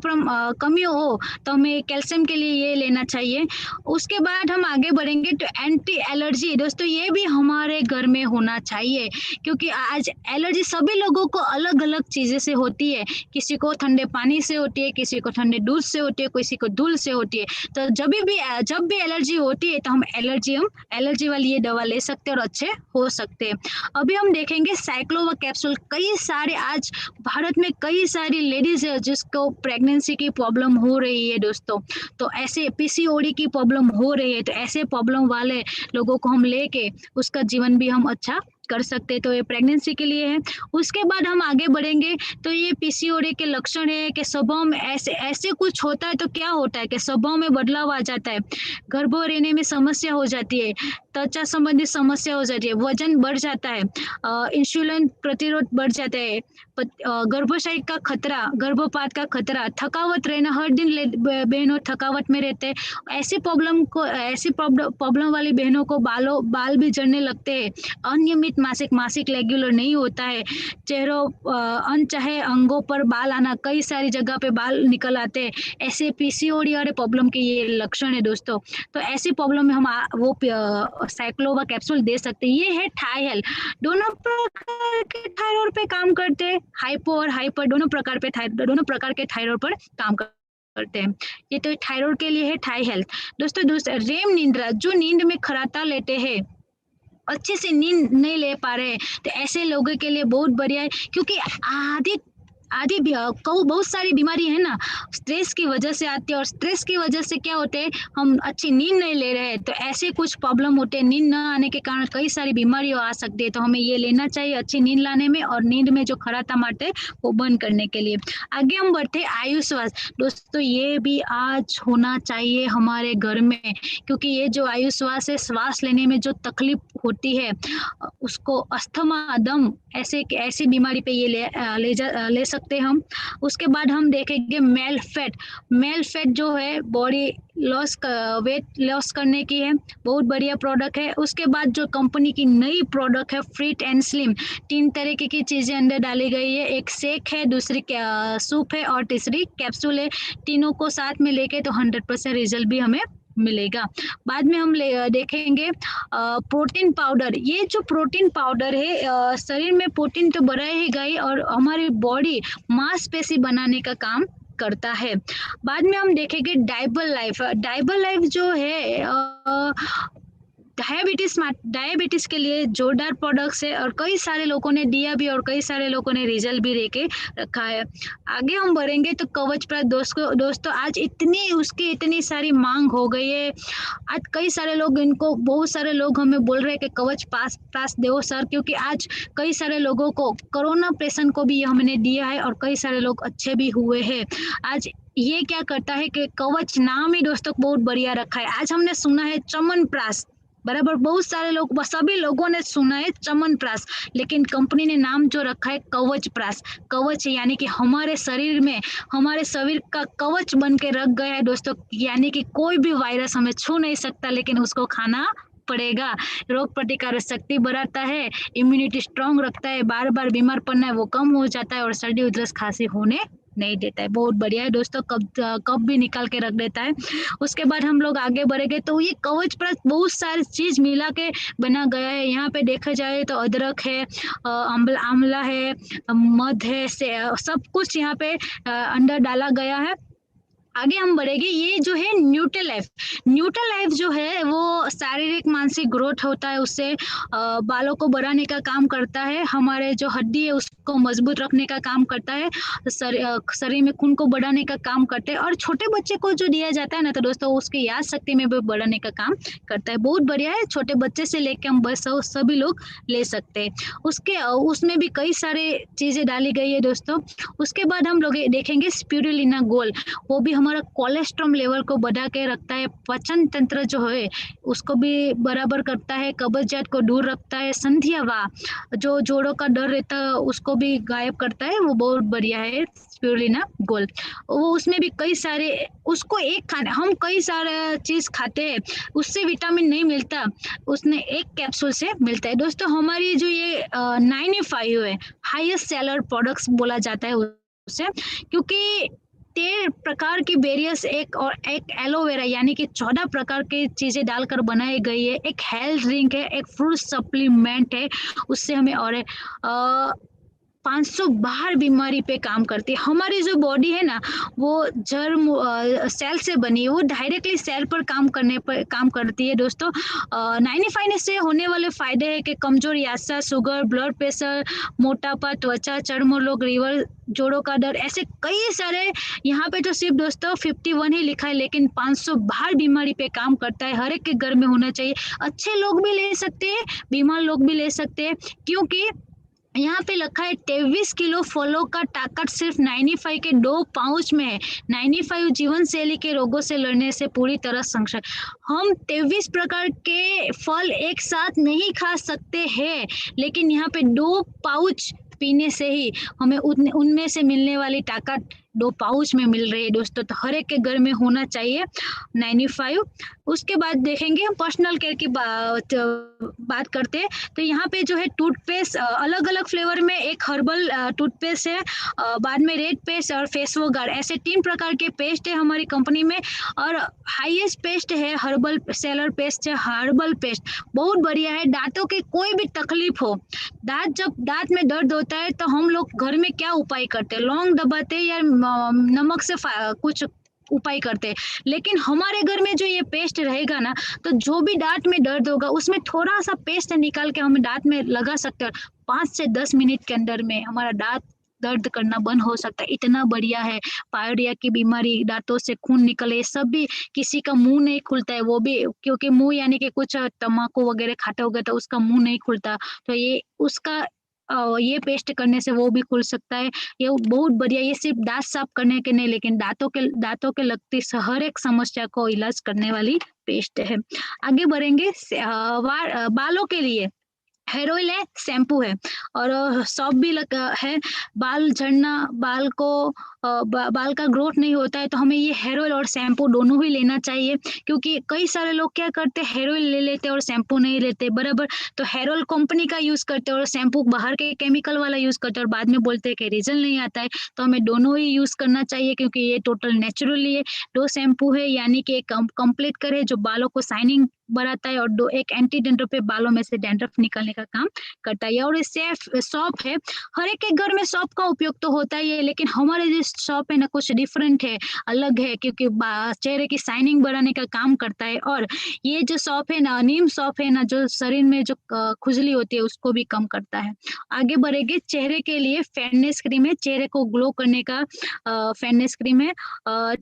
कमी हो तो हमें कैल्शियम के लिए ये लेना चाहिए। उसके बाद हम आगे बढ़ेंगे तो एंटी एलर्जी, दोस्तों ये भी हमारे घर में होना चाहिए, क्योंकि आज एलर्जी सभी लोगों को अलग अलग चीजें से होती है। किसी को ठंडे पानी से होती है, किसी को ठंडे दूध से होती है, किसी को धूल से होती है। तो जब भी एलर्जी होती है तो हम एलर्जी वाली ये दवा ले सकते हैं और अच्छे हो सकते हैं। अभी हम देखेंगे साइक्लोवा कैप्सूल। कई सारे आज भारत में कई सारी लेडीज है जिसको प्रेगनेंसी की प्रॉब्लम हो रही है दोस्तों, तो ऐसे पीसीओडी की प्रॉब्लम हो रही है, तो ऐसे प्रॉब्लम वाले लोगों को हम लेके उसका जीवन भी हम अच्छा कर सकते हैं, तो ये प्रेगनेंसी के लिए है। उसके बाद हम आगे बढ़ेंगे तो ये पीसीओडी के लक्षण है कि स्वभाव में ऐसे कुछ होता है, तो क्या होता है कि स्वभाव में बदलाव आ जाता है, गर्भ रहने में समस्या हो जाती है, त्वचा संबंधी समस्या हो जाती है, वजन बढ़ जाता है, इंसुलिन प्रतिरोध बढ़ जाता है, गर्भाशय का खतरा, गर्भपात का खतरा, थकावट रहना, हर दिन बहनों थकावट में रहते हैं। ऐसी प्रॉब्लम वाली बहनों को बाल भी झड़ने लगते हैं, अनियमित मासिक रेगुलर नहीं होता है, चेहरों अनचाहे अंगों पर बाल आना, कई सारी जगह पे बाल निकल आते हैं, ऐसे पीसीओडी वाले प्रॉब्लम के ये लक्षण है दोस्तों। तो ऐसी प्रॉब्लम में हम वो साइक्लोवा कैप्सूल दे सकते हैं। ये है थायहेल, दोनों प्रकार के थायराइड पे काम करते हैं, हाइपो और हाइपर दोनों प्रकार के थायराइड पर काम करते हैं। ये तो थायराइड के लिए है थायहेल। दोस्तों रेम निंद्रा, जो नींद में खराटा लेते हैं, अच्छे से नींद नहीं ले पा रहे, तो ऐसे लोगों के लिए बहुत बढ़िया है, क्योंकि बहुत सारी बीमारी है ना स्ट्रेस की वजह से आती है, और स्ट्रेस की वजह से क्या होते हैं, हम अच्छी नींद नहीं ले रहे हैं, तो ऐसे कुछ प्रॉब्लम होते हैं। नींद न आने के कारण कई सारी बीमारियां आ सकती है, तो हमें ये लेना चाहिए अच्छी नींद लाने में, और नींद में जो खराटा मारते हैं वो बंद करने के लिए। आगे हम बढ़ते आयुश्वास। दोस्तों ये भी आज होना चाहिए हमारे घर में, क्योंकि ये जो आयुश्वास है, श्वास लेने में जो तकलीफ होती है, उसको अस्थमा, दम, ऐसी बीमारी पे ये ले सकते हैं हम। उसके बाद हम देखेंगे मेल फैट जो है बॉडी वेट लॉस करने की है, बहुत बढ़िया प्रोडक्ट है। उसके बाद जो कंपनी की नई प्रोडक्ट है फिट एंड स्लिम, 3 तरीके की चीजें अंदर डाली गई है, एक शेक है, दूसरी सूप है और तीसरी कैप्सूल है। तीनों को साथ में लेके तो 100% रिजल्ट भी हमें मिलेगा। बाद में हम देखेंगे प्रोटीन पाउडर। ये जो प्रोटीन पाउडर है, शरीर में प्रोटीन तो बढ़ाएगा ही, और हमारी बॉडी मांसपेशी बनाने का काम करता है। बाद में हम देखेंगे डायबल लाइफ जो है डायबिटीज के लिए जोरदार प्रोडक्ट्स है, और कई सारे लोगों ने दिया भी और कई सारे लोगों ने रिजल्ट भी लेके रखा है। आगे हम बढ़ेंगे तो कवचप्राश। दोस्तों आज उसकी इतनी सारी मांग हो गई है, आज बहुत सारे लोग हमें बोल रहे हैं कि कवचप्राश दो सर, क्योंकि आज कई सारे लोगों को, कोरोना पेशेंट को भी हमने दिया है और कई सारे लोग अच्छे भी हुए हैं। आज ये क्या करता है कि कवच नाम ही दोस्तों बहुत बढ़िया रखा है। आज हमने सुना है च्यवनप्राश, बराबर। बहुत सारे लोग, सभी लोगों ने सुना है च्यवनप्राश, लेकिन कंपनी ने नाम जो रखा है कवच प्राश। कवच यानी कि हमारे शरीर में, हमारे शरीर का कवच बन के रख गया है दोस्तों, यानी कि कोई भी वायरस हमें छू नहीं सकता, लेकिन उसको खाना पड़ेगा। रोग प्रतिकारक शक्ति बढ़ाता है, इम्यूनिटी स्ट्रांग रखता है, बार बार बीमार पड़ना है वो कम हो जाता है, और सर्दी उधरस खांसी होने नहीं देता है। बहुत बढ़िया है दोस्तों, कब भी निकाल के रख देता है। उसके बाद हम लोग आगे बढ़ेंगे तो ये कवच पर बहुत सारी चीज मिला के बना गया है। यहाँ पे देखा जाए तो अदरक है, आंवला है, मध है, सब कुछ यहाँ पे अंदर डाला गया है। आगे हम बढ़ेंगे, ये जो है न्यूट्रल लाइफ। न्यूट्रल लाइफ जो है वो शारीरिक मानसिक ग्रोथ होता है, उससे बालों को बढ़ाने का काम करता है, हमारे जो हड्डी है उसको मजबूत रखने का काम करता है, शरीर में खून को बढ़ाने का काम करता है, और छोटे बच्चे को जो दिया जाता है ना तो दोस्तों उसकी याद शक्ति में भी बढ़ाने का काम करता है। बहुत बढ़िया है, छोटे बच्चे से लेके हम बस सभी लोग ले सकते हैं। उसमें भी कई सारे चीजें डाली गई है दोस्तों। उसके बाद हम लोग देखेंगे स्पिरुलिना गोल्ड, वो भी हमारा कोलेस्ट्रॉल लेवल को बढ़ा के रखता है, पाचन तंत्र जो है उसको भी बराबर करता है, कब्जियत को दूर रखता है, संधियावा जो जोड़ों का डर रहता है उसको भी गायब करता है। वो बहुत बढ़िया है स्पिरुलिना गोल्ड। वो उसमें भी कई सारे, उसको एक खाने हम कई सारे चीज खाते हैं उससे विटामिन नहीं मिलता, उसने एक कैप्सूल से मिलता है दोस्तों। हमारी जो ये 95 है, हाईएस्ट सेलर प्रोडक्ट्स बोला जाता है उसे, क्योंकि 13 प्रकार की बेरियस एक एलोवेरा यानी कि 14 प्रकार की चीजें डालकर बनाई गई है। एक हेल्थ ड्रिंक है, एक फ्रूट सप्लीमेंट है, उससे हमें और 500 बाहर बीमारी पे काम करती है। हमारी जो बॉडी है ना वो जर्म सेल से बनी है, वो डायरेक्टली सेल पर काम करती है दोस्तों। 95 से होने वाले फायदे है कि कमजोर याददाश्त, शुगर, ब्लड प्रेशर, मोटापा, त्वचा, चर्म रोग, लीवर, जोड़ों का दर्द, ऐसे कई सारे। यहाँ पे तो सिर्फ दोस्तों 51 ही लिखा है, लेकिन 500 बाहर बीमारी पे काम करता है। हर एक के घर में होना चाहिए। अच्छे लोग भी ले सकते हैं, बीमार लोग भी ले सकते हैं, क्योंकि यहाँ पे लिखा है 23 किलो फलों का ताकत सिर्फ 95 के 2 पाउच में है। 95 जीवन शैली के रोगों से लड़ने से पूरी तरह सक्षम। हम 23 प्रकार के फल एक साथ नहीं खा सकते हैं, लेकिन यहाँ पे 2 पाउच पीने से ही हमें उनमें से मिलने वाली ताकत 2 पाउच में मिल रही है दोस्तों। तो हर एक के घर में होना चाहिए 95। उसके बाद देखेंगे हम पर्सनल केयर की बात करते हैं तो यहाँ पे जो है टूथपेस्ट अलग अलग फ्लेवर में, एक हर्बल टूथपेस्ट है, बाद में रेड पेस्ट और फेसवो गार्ड, ऐसे 3 प्रकार के पेस्ट है हमारी कंपनी में। और हाईएस्ट पेस्ट है हर्बल सेलर पेस्ट है, हर्बल पेस्ट बहुत बढ़िया है। दांतों की कोई भी तकलीफ हो, जब दांत में दर्द होता है तो हम लोग घर में क्या उपाय करते हैं, लौंग दबाते हैं या नमक से कुछ उपाय करते हैं। लेकिन हमारे घर में जो ये पेस्ट रहेगा ना, तो जो भी दांत में दर्द होगा उसमें थोड़ा सा पेस्ट निकाल के हम दांत में लगा सकते हैं, 5 से 10 मिनट के अंदर में हमारा दांत दर्द करना बंद हो सकता है। इतना बढ़िया है। पायोरिया की बीमारी, दांतों से खून निकले, सब भी, किसी का मुंह नहीं खुलता है, वो भी क्योंकि मुंह यानी कि कुछ तम्बाकू वगैरह खाता होगा तो उसका मुंह नहीं खुलता, तो ये उसका ये पेस्ट करने से वो भी खुल सकता है। ये बहुत बढ़िया, ये सिर्फ दांत साफ करने के नहीं, लेकिन दांतों के लगती हर एक समस्या को इलाज करने वाली पेस्ट है। आगे बढ़ेंगे, बालों के लिए हेयर ऑयल है, शैम्पू है और सॉप भी है। बाल झड़ना, बाल का ग्रोथ नहीं होता है तो हमें ये हेयर ऑयल और शैम्पू दोनों ही लेना चाहिए, क्योंकि कई सारे लोग क्या करते हैं, हेयर ऑयल ले लेते हैं और शैम्पू नहीं लेते, बराबर। तो हेयर ऑयल कंपनी का यूज करते हैं और शैम्पू बाहर के केमिकल वाला यूज करते हैं, और बाद में बोलते हैं कि रिजल्ट नहीं आता है। तो हमें दोनों ही यूज करना चाहिए, क्योंकि ये टोटल नेचुरली है। 2 शैम्पू है, यानी कि एक कंप्लीट करे जो बालों को शाइनिंग बढ़ाता है, और एक एंटी डैंड्रफ पे बालों में से डैंड्रफ निकालने का काम करता है। और इससे सॉप है, हर एक के घर में सॉप का उपयोग तो होता ही है, लेकिन हमारे जो सॉप है ना कुछ डिफरेंट है, अलग है, क्योंकि चेहरे की शाइनिंग बढ़ाने का काम करता है। और ये जो सॉप है ना, नीम सॉप है ना, जो शरीर में जो खुजली होती है उसको भी कम करता है। आगे बढ़ेंगे, चेहरे के लिए फेयरनेस क्रीम है, चेहरे को ग्लो करने का फेयरनेस क्रीम है।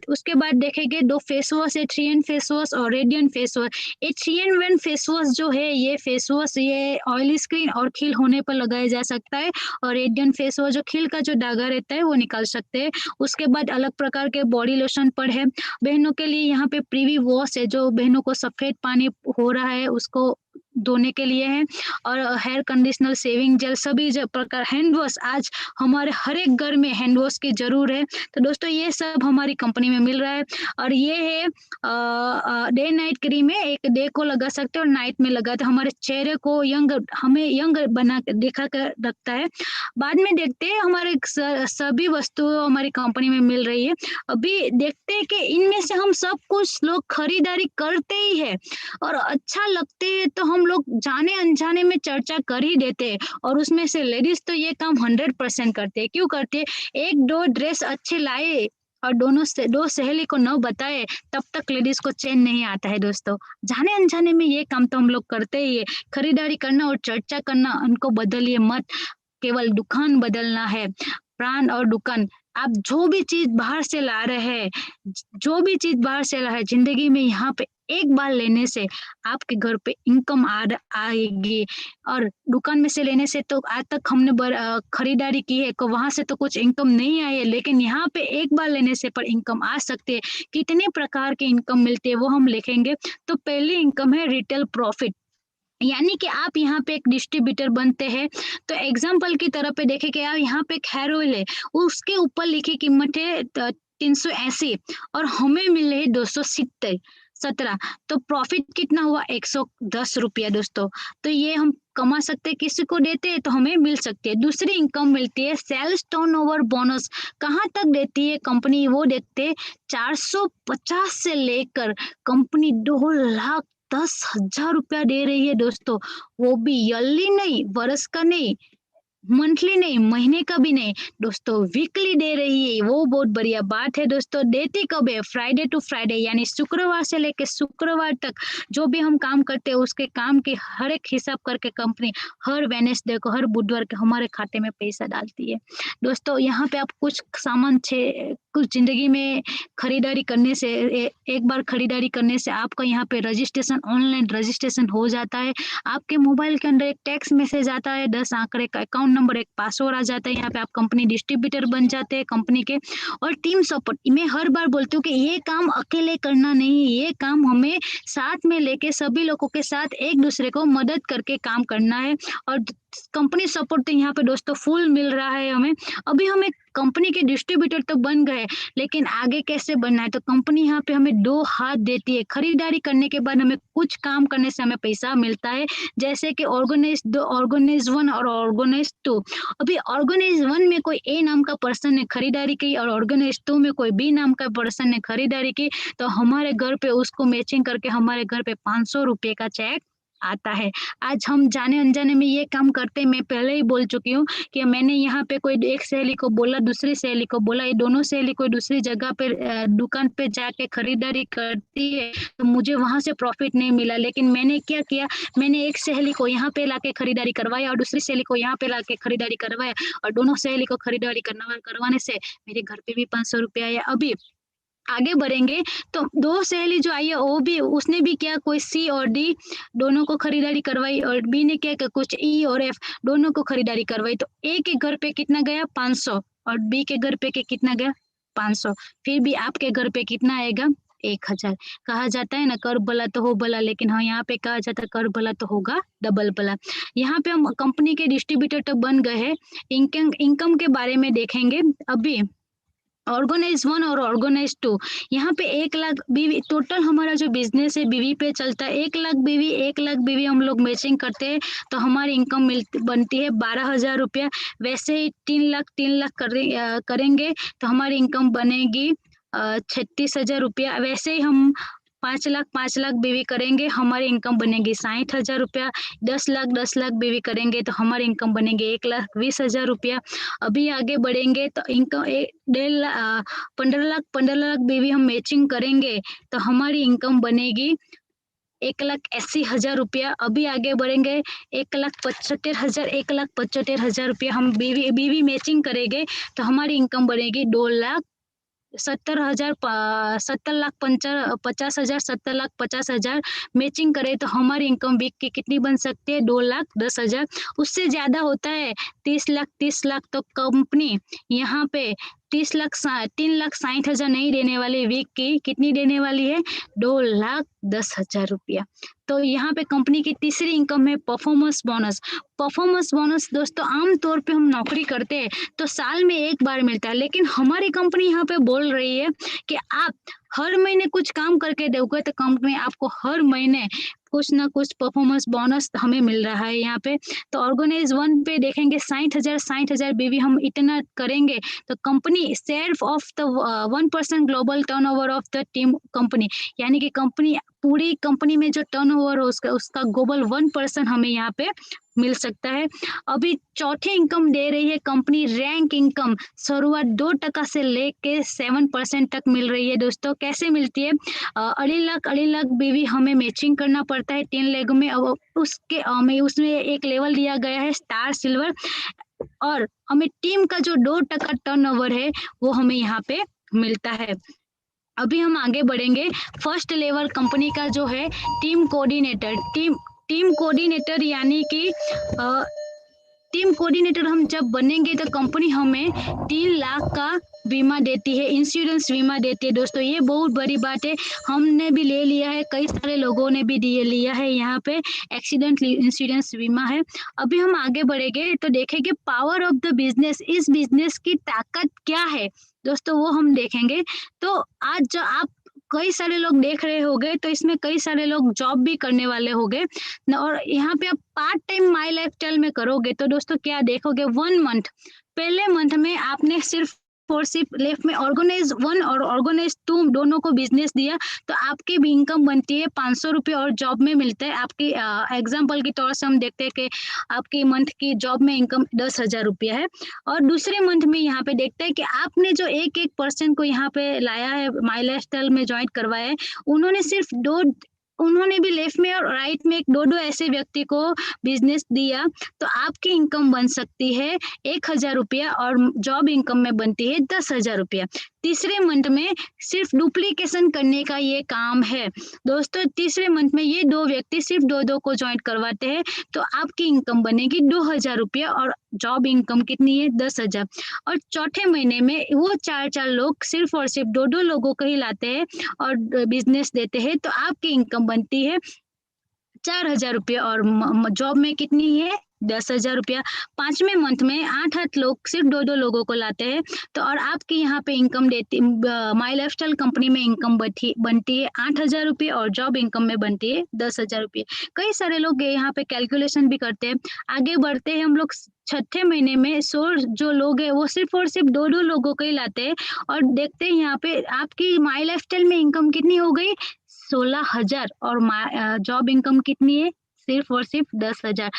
उसके बाद देखेंगे 2 फेस वॉश है, 3 फेस वॉश और radiant face wash. 3-in-1 face wash जो है, ये फेस वॉश ये ऑयली स्किन और खिल होने पर लगाया जा सकता है, और रेडियंट फेस वॉश जो खिल का जो दागा रहता है वो निकाल सकते हैं। उसके बाद अलग प्रकार के बॉडी लोशन पर है। बहनों के लिए यहाँ पे प्रीवी वॉश है, जो बहनों को सफेद पानी हो रहा है उसको धोने के लिए है, और हेयर कंडीशनर, शेविंग जेल, सभी प्रकार हैंड वॉश। आज हमारे हर एक घर में हैंड वॉश की जरूर है। तो दोस्तों ये सब हमारी कंपनी में मिल रहा है। और ये है डे नाइट क्रीम है, एक डे को लगा सकते हो और नाइट में लगाते, हमारे चेहरे को हमें यंग बना दिखा कर रखता है। बाद में देखते हैं हमारे सभी वस्तुएं हमारी कंपनी में मिल रही है। अभी देखते हैं कि इनमें से हम सब कुछ लोग खरीदारी करते ही है, और अच्छा लगते है तो हम लोग जाने अनजाने में चर्चा कर ही देते हैं। और उसमें से लेडीज तो ये काम 100% करते हैं। क्यों करते हैं? एक दो ड्रेस अच्छे लाए और दो सहेली को न बताए, तब तक लेडीज को चैन नहीं आता है दोस्तों। जाने अनजाने में ये काम तो हम लोग करते ही है। खरीदारी करना और चर्चा करना, उनको बदलिए मत, केवल दुकान बदलना है। ब्रांड और दुकान, आप जो भी चीज बाहर से ला रहे हैं, जो भी चीज बाहर से ला है जिंदगी में, यहाँ पे एक बार लेने से आपके घर पे इनकम आएगी। और दुकान में से लेने से तो आज तक हमने खरीदारी की है, वहां से तो कुछ इनकम नहीं आई है, लेकिन यहाँ पे एक बार लेने से पर इनकम आ सकती है। कितने प्रकार के इनकम मिलते हैं वो हम लिखेंगे। तो पहली इनकम है रिटेल प्रॉफिट, यानी कि आप यहाँ पे एक डिस्ट्रीब्यूटर बनते हैं। तो एग्जाम्पल की तरह पे देखें कि आप यहाँ पे एक हेयर ऑयल है, उसके ऊपर लिखी कीमत है 380 और हमें मिल रही है 217। तो प्रॉफिट कितना हुआ? 110 रुपया दोस्तों। तो ये हम कमा सकते हैं, किसी को देते हैं तो हमें मिल सकती है। दूसरी इनकम मिलती है सेल्स टर्नओवर बोनस। कहाँ तक देती है कंपनी? वो देते 450 से लेकर कंपनी 2,10,000 रुपया दे रही है दोस्तों। वो भी ईयरली नहीं, वर्ष का नहीं, मंथली नहीं, महीने का भी नहीं दोस्तों, वीकली दे रही है। वो बहुत बढ़िया बात है दोस्तों। देती कब है? फ्राइडे टू फ्राइडे, यानी शुक्रवार से लेकर शुक्रवार तक जो भी हम काम करते हैं उसके काम के हर एक हिसाब करके कंपनी हर वेडनेसडे को, हर बुधवार के हमारे खाते में पैसा डालती है दोस्तों। यहाँ पे आप कुछ सामान कुछ जिंदगी में खरीदारी करने से, एक बार खरीदारी करने से आपका यहाँ पे रजिस्ट्रेशन, ऑनलाइन रजिस्ट्रेशन हो जाता है। आपके मोबाइल के अंदर एक टेक्स्ट मैसेज आता है, 10 आंकड़े का अकाउंट नंबर, एक पासवर्ड आ जाता है। यहाँ पे आप कंपनी डिस्ट्रीब्यूटर बन जाते हैं कंपनी के। और टीम सपोर्ट, मैं हर बार बोलती हूँ कि ये काम अकेले करना नहीं, ये काम हमें साथ में लेके सभी लोगों के साथ एक दूसरे को मदद करके काम करना है। और कंपनी सपोर्ट तो यहाँ पे दोस्तों फुल मिल रहा है हमें। अभी हम एक कंपनी के डिस्ट्रीब्यूटर तो बन गए, लेकिन आगे कैसे बनना है? तो कंपनी यहाँ पे हमें 2 हाथ देती है। खरीदारी करने के बाद हमें कुछ काम करने से हमें पैसा मिलता है, जैसे कि ऑर्गेनाइज 2, ऑर्गेनाइज 1 और ऑर्गेनाइज 2। अभी ऑर्गेनाइज 1 में कोई ए नाम का पर्सन ने खरीदारी की और ऑर्गेनाइज 2 में कोई बी नाम का पर्सन ने खरीदारी की, तो हमारे घर पे उसको मैचिंग करके हमारे घर पे 500 रुपये का चेक आता है। आज हम जाने अनजाने में ये काम करते हैं। मैं पहले ही बोल चुकी हूँ कि मैंने यहाँ पे कोई एक सहेली को बोला, दूसरी सहेली को बोला, ये दोनों सहेली कोई दूसरी जगह पे दुकान पे जाके खरीदारी करती है तो मुझे वहां से प्रॉफिट नहीं मिला। लेकिन मैंने क्या किया, मैंने एक सहेली को यहाँ पे लाके खरीदारी करवाया और दूसरी सहेली को यहाँ पे लाके खरीदारी करवाया, और दोनों सहेली को खरीदारी करवाने से मेरे घर पे भी 500 रुपया आया। अभी आगे बढ़ेंगे तो 2 सहेली जो आई है वो भी, उसने भी क्या, कोई सी और डी दोनों को खरीदारी करवाई, और बी ने क्या, कुछ ई और एफ दोनों को खरीदारी करवाई। तो ए के घर पे कितना गया? 500, और बी के घर पे कितना गया? 500। फिर भी आपके घर पे कितना आएगा? 1000। कहा जाता है ना, कर भला तो हो भला, लेकिन हाँ यहाँ पे कहा जाता है कर भला तो होगा डबल भला। यहाँ पे हम कंपनी के डिस्ट्रीब्यूटर तो बन गए हैं। इनकम के बारे में देखेंगे। अभी ऑर्गेनाइज 1 और ऑर्गेनाइज 2, यहाँ पे 1 लाख बीवी, टोटल हमारा जो बिजनेस है बीवी पे चलता है। 1 लाख बीवी हम लोग मैचिंग करते हैं तो हमारी इनकम बनती है 12,000 रुपया। वैसे ही 3 लाख करेंगे तो हमारी इनकम बनेगी 36,000 रुपया। वैसे ही हम 5 लाख बीवी करेंगे, हमारी इनकम बनेगी 60,000 रुपया। 10 लाख बीवी करेंगे तो हमारी इनकम बनेगी 1,20,000 रुपया। अभी आगे बढ़ेंगे तो इनकम 15 लाख बीवी हम मैचिंग करेंगे तो हमारी इनकम बनेगी 1,80,000 रुपया। अभी आगे बढ़ेंगे 1,75,000 रुपया हम बीवी मैचिंग करेंगे तो हमारी इनकम बनेगी 2,70,50,000 मैचिंग करे तो हमारी इनकम वीक की कितनी बन सकती है? 2,10,000। उससे ज्यादा होता है 30 लाख। तो कंपनी यहाँ पे 3,60,000 नहीं देने वाली, वीक की कितनी देने वाली है, 2,10,000 रुपया। तो यहाँ पे कंपनी की तीसरी इनकम है परफॉर्मेंस बोनस। परफॉर्मेंस बोनस दोस्तों आम तौर पे हम नौकरी करते हैं तो साल में एक बार मिलता है, लेकिन हमारी कंपनी यहाँ पे बोल रही है कि आप हर महीने कुछ काम करके दोगे तो कंपनी आपको हर महीने कुछ ना कुछ परफॉर्मेंस बोनस हमें मिल रहा है यहाँ पे। तो ऑर्गेनाइज वन पे देखेंगे 60,000 बीवी हम इतना करेंगे तो company share of the 1% global turnover of the team company, यानी कि कंपनी पूरी कंपनी में जो टर्नओवर हो उसका ग्लोबल 1% हमें यहाँ पे मिल सकता है। अभी चौथी इनकम दे रही है कंपनी रैंक इनकम, शुरुआत 2% से लेके 7% तक मिल रही है दोस्तों। कैसे मिलती है, 2.5 लाख बीवी हमें मैचिंग करना पड़ता है 3 लेग में। अब उसके हमें उसमें एक लेवल दिया गया है स्टार सिल्वर, और हमें टीम का जो 2% टर्नओवर है वो हमें यहाँ पे मिलता है। अभी हम आगे बढ़ेंगे। फर्स्ट लेवल कंपनी का जो है टीम कोऑर्डिनेटर, टीम कोऑर्डिनेटर यानी कि टीम कोऑर्डिनेटर हम जब बनेंगे तो कंपनी हमें 3 लाख का बीमा देती है, इंश्योरेंस बीमा देती है दोस्तों। ये बहुत बड़ी बात है, हमने भी ले लिया है, कई सारे लोगों ने भी लिया है, यहाँ पे एक्सीडेंट इंश्योरेंस बीमा है। अभी हम आगे बढ़ेंगे तो देखेंगे पावर ऑफ द बिजनेस, इस बिजनेस की ताकत क्या है दोस्तों वो हम देखेंगे। तो आज जो आप कई सारे लोग देख रहे होंगे तो इसमें कई सारे लोग जॉब भी करने वाले होंगे, और यहाँ पे आप part time my life style में करोगे तो दोस्तों क्या देखोगे, 1 मंथ, पहले मंथ में आपने सिर्फ और सिर्फ लेफ्ट में ऑर्गेनाइज 1 और ऑर्गेनाइज 2 दोनों को बिजनेस दिया तो आपकी भी इनकम बनती है 500 रुपये, और जॉब में मिलता है आपकी एग्जाम्पल के तौर से हम देखते हैं कि आपकी मंथ की जॉब में इनकम 10,000 रुपया है। और दूसरे मंथ में यहाँ पे देखते हैं कि आपने जो एक पर्सन को यहाँ पे लाया है, माई लाइफ स्टाइल में ज्वाइन करवाया है, उन्होंने भी लेफ्ट में और राइट में दो ऐसे व्यक्ति को बिजनेस दिया तो आपकी इनकम बन सकती है 1,000 रुपया, और जॉब इनकम में बनती है 10,000 रुपया। तीसरे मंथ में सिर्फ डुप्लीकेशन करने का ये काम है दोस्तों। तीसरे मंथ में ये 2 व्यक्ति सिर्फ 2 को ज्वाइन करवाते हैं तो आपकी इनकम बनेगी 2,000 रुपया, और जॉब इनकम कितनी है, 10,000। और चौथे महीने में वो 4 लोग सिर्फ और सिर्फ 2 लोगों को ही लाते हैं और बिजनेस देते हैं तो आपकी इनकम बनती है 4,000 रुपया, और जॉब में कितनी है, 10,000 रुपया। 5वें मंथ में 8 लोग सिर्फ 2 लोगों को लाते हैं तो और आपकी यहाँ पे इनकम देती, माई लाइफ स्टाइल कंपनी में इनकम बनती है 8,000 रुपये, और जॉब इनकम में बनती है 10,000 रुपये। कई सारे लोग यहाँ पे कैलकुलेशन भी करते हैं। आगे बढ़ते हैं हम लोग, छठे महीने में जो लोग हैं वो सिर्फ और सिर्फ 2 लोगों को ही लाते हैं, और देखते हैं यहाँ पे आपकी माई लाइफ स्टाइल में इनकम कितनी हो गई, 16,000, और जॉब इनकम कितनी है, सिर्फ और सिर्फ 10,000।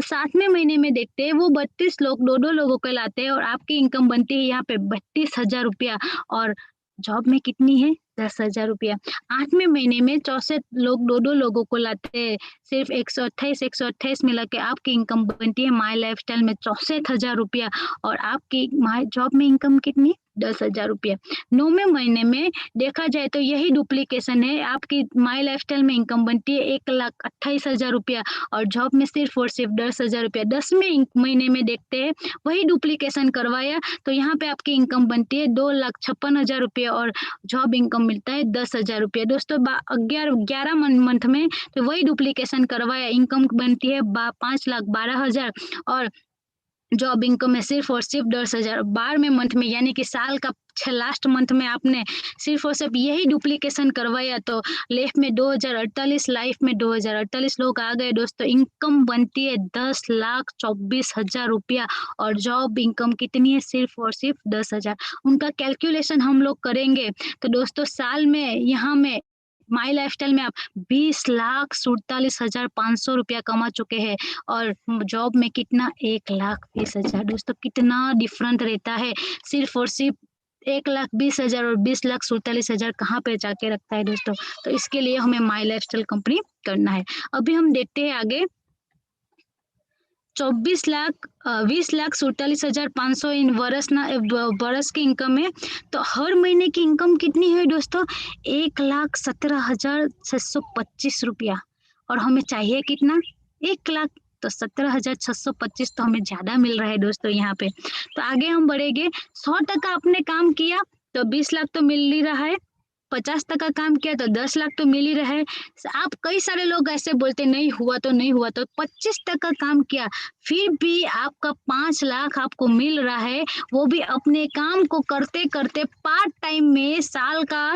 7वें महीने में देखते हैं वो 32 लोग 2 लोगों को लाते हैं और आपकी इनकम बनती है यहाँ पे 32,000 रुपया, और जॉब में कितनी है, 10,000 रुपया। 8वें महीने में 64 लोग 2 लोगों को लाते हैं, सिर्फ 128 मिला के आपकी इनकम बनती है माई लाइफ स्टाइल में 64,000 रुपया, और आपकी माई जॉब में इनकम कितनी, 10,000 रुपया। 9वें महीने में देखा जाए तो यही डुप्लीकेशन है, आपकी माई लाइफ स्टाइल में इनकम बनती है 1,28,000 रुपया, और जॉब में सिर्फ और सिर्फ 10,000 रुपया। 10वें महीने में देखते हैं वही डुप्लीकेशन करवाया तो यहाँ पे आपकी इनकम बनती है 2,56,000 रुपया, और जॉब इनकम मिलता है 10,000 रुपया। दोस्तों 11 मंथ में तो वही डुप्लीकेशन करवाया, इनकम बनती है 5,12,000, और जॉब इनकम है सिर्फ और सिर्फ 10,000। 12वें मंथ में यानी कि साल का लास्ट मंथ में आपने सिर्फ और सिर्फ यही डुप्लीकेशन करवाया तो लेफ्ट में 2048, लाइफ में 2048 लोग आ गए दोस्तों। इनकम बनती है 10,24,000 रुपया, और जॉब इनकम कितनी है, सिर्फ और सिर्फ 10,000। उनका कैलकुलेशन हम लोग करेंगे तो दोस्तों साल में यहाँ में माई लाइफ स्टाइल में आप 20,47,500 रुपया कमा चुके हैं, और जॉब में कितना, 1,20,000। दोस्तों कितना डिफरेंट रहता है, सिर्फ और सिर्फ 1,20,000 और 20,47,000 कहाँ पे जाके रखता है दोस्तों। तो इसके लिए हमें माई लाइफ स्टाइल कंपनी करना है। अभी हम देखते हैं आगे, 20,47,500 इन वर्ष की इनकम है, तो हर महीने की इनकम कितनी है दोस्तों, 1,17,625 रुपया, और हमें चाहिए कितना, 1 लाख। तो 17,625 तो हमें ज्यादा मिल रहा है दोस्तों यहाँ पे। तो आगे हम बढ़ेंगे। 100% आपने काम किया तो 20 लाख तो मिल ही रहा है, 50% काम किया तो 10 लाख तो मिल ही रहा है। आप कई सारे लोग ऐसे बोलते नहीं हुआ तो नहीं हुआ, तो 25% काम किया फिर भी आपका 5 लाख आपको मिल रहा है, वो भी अपने काम को करते करते पार्ट टाइम में। साल का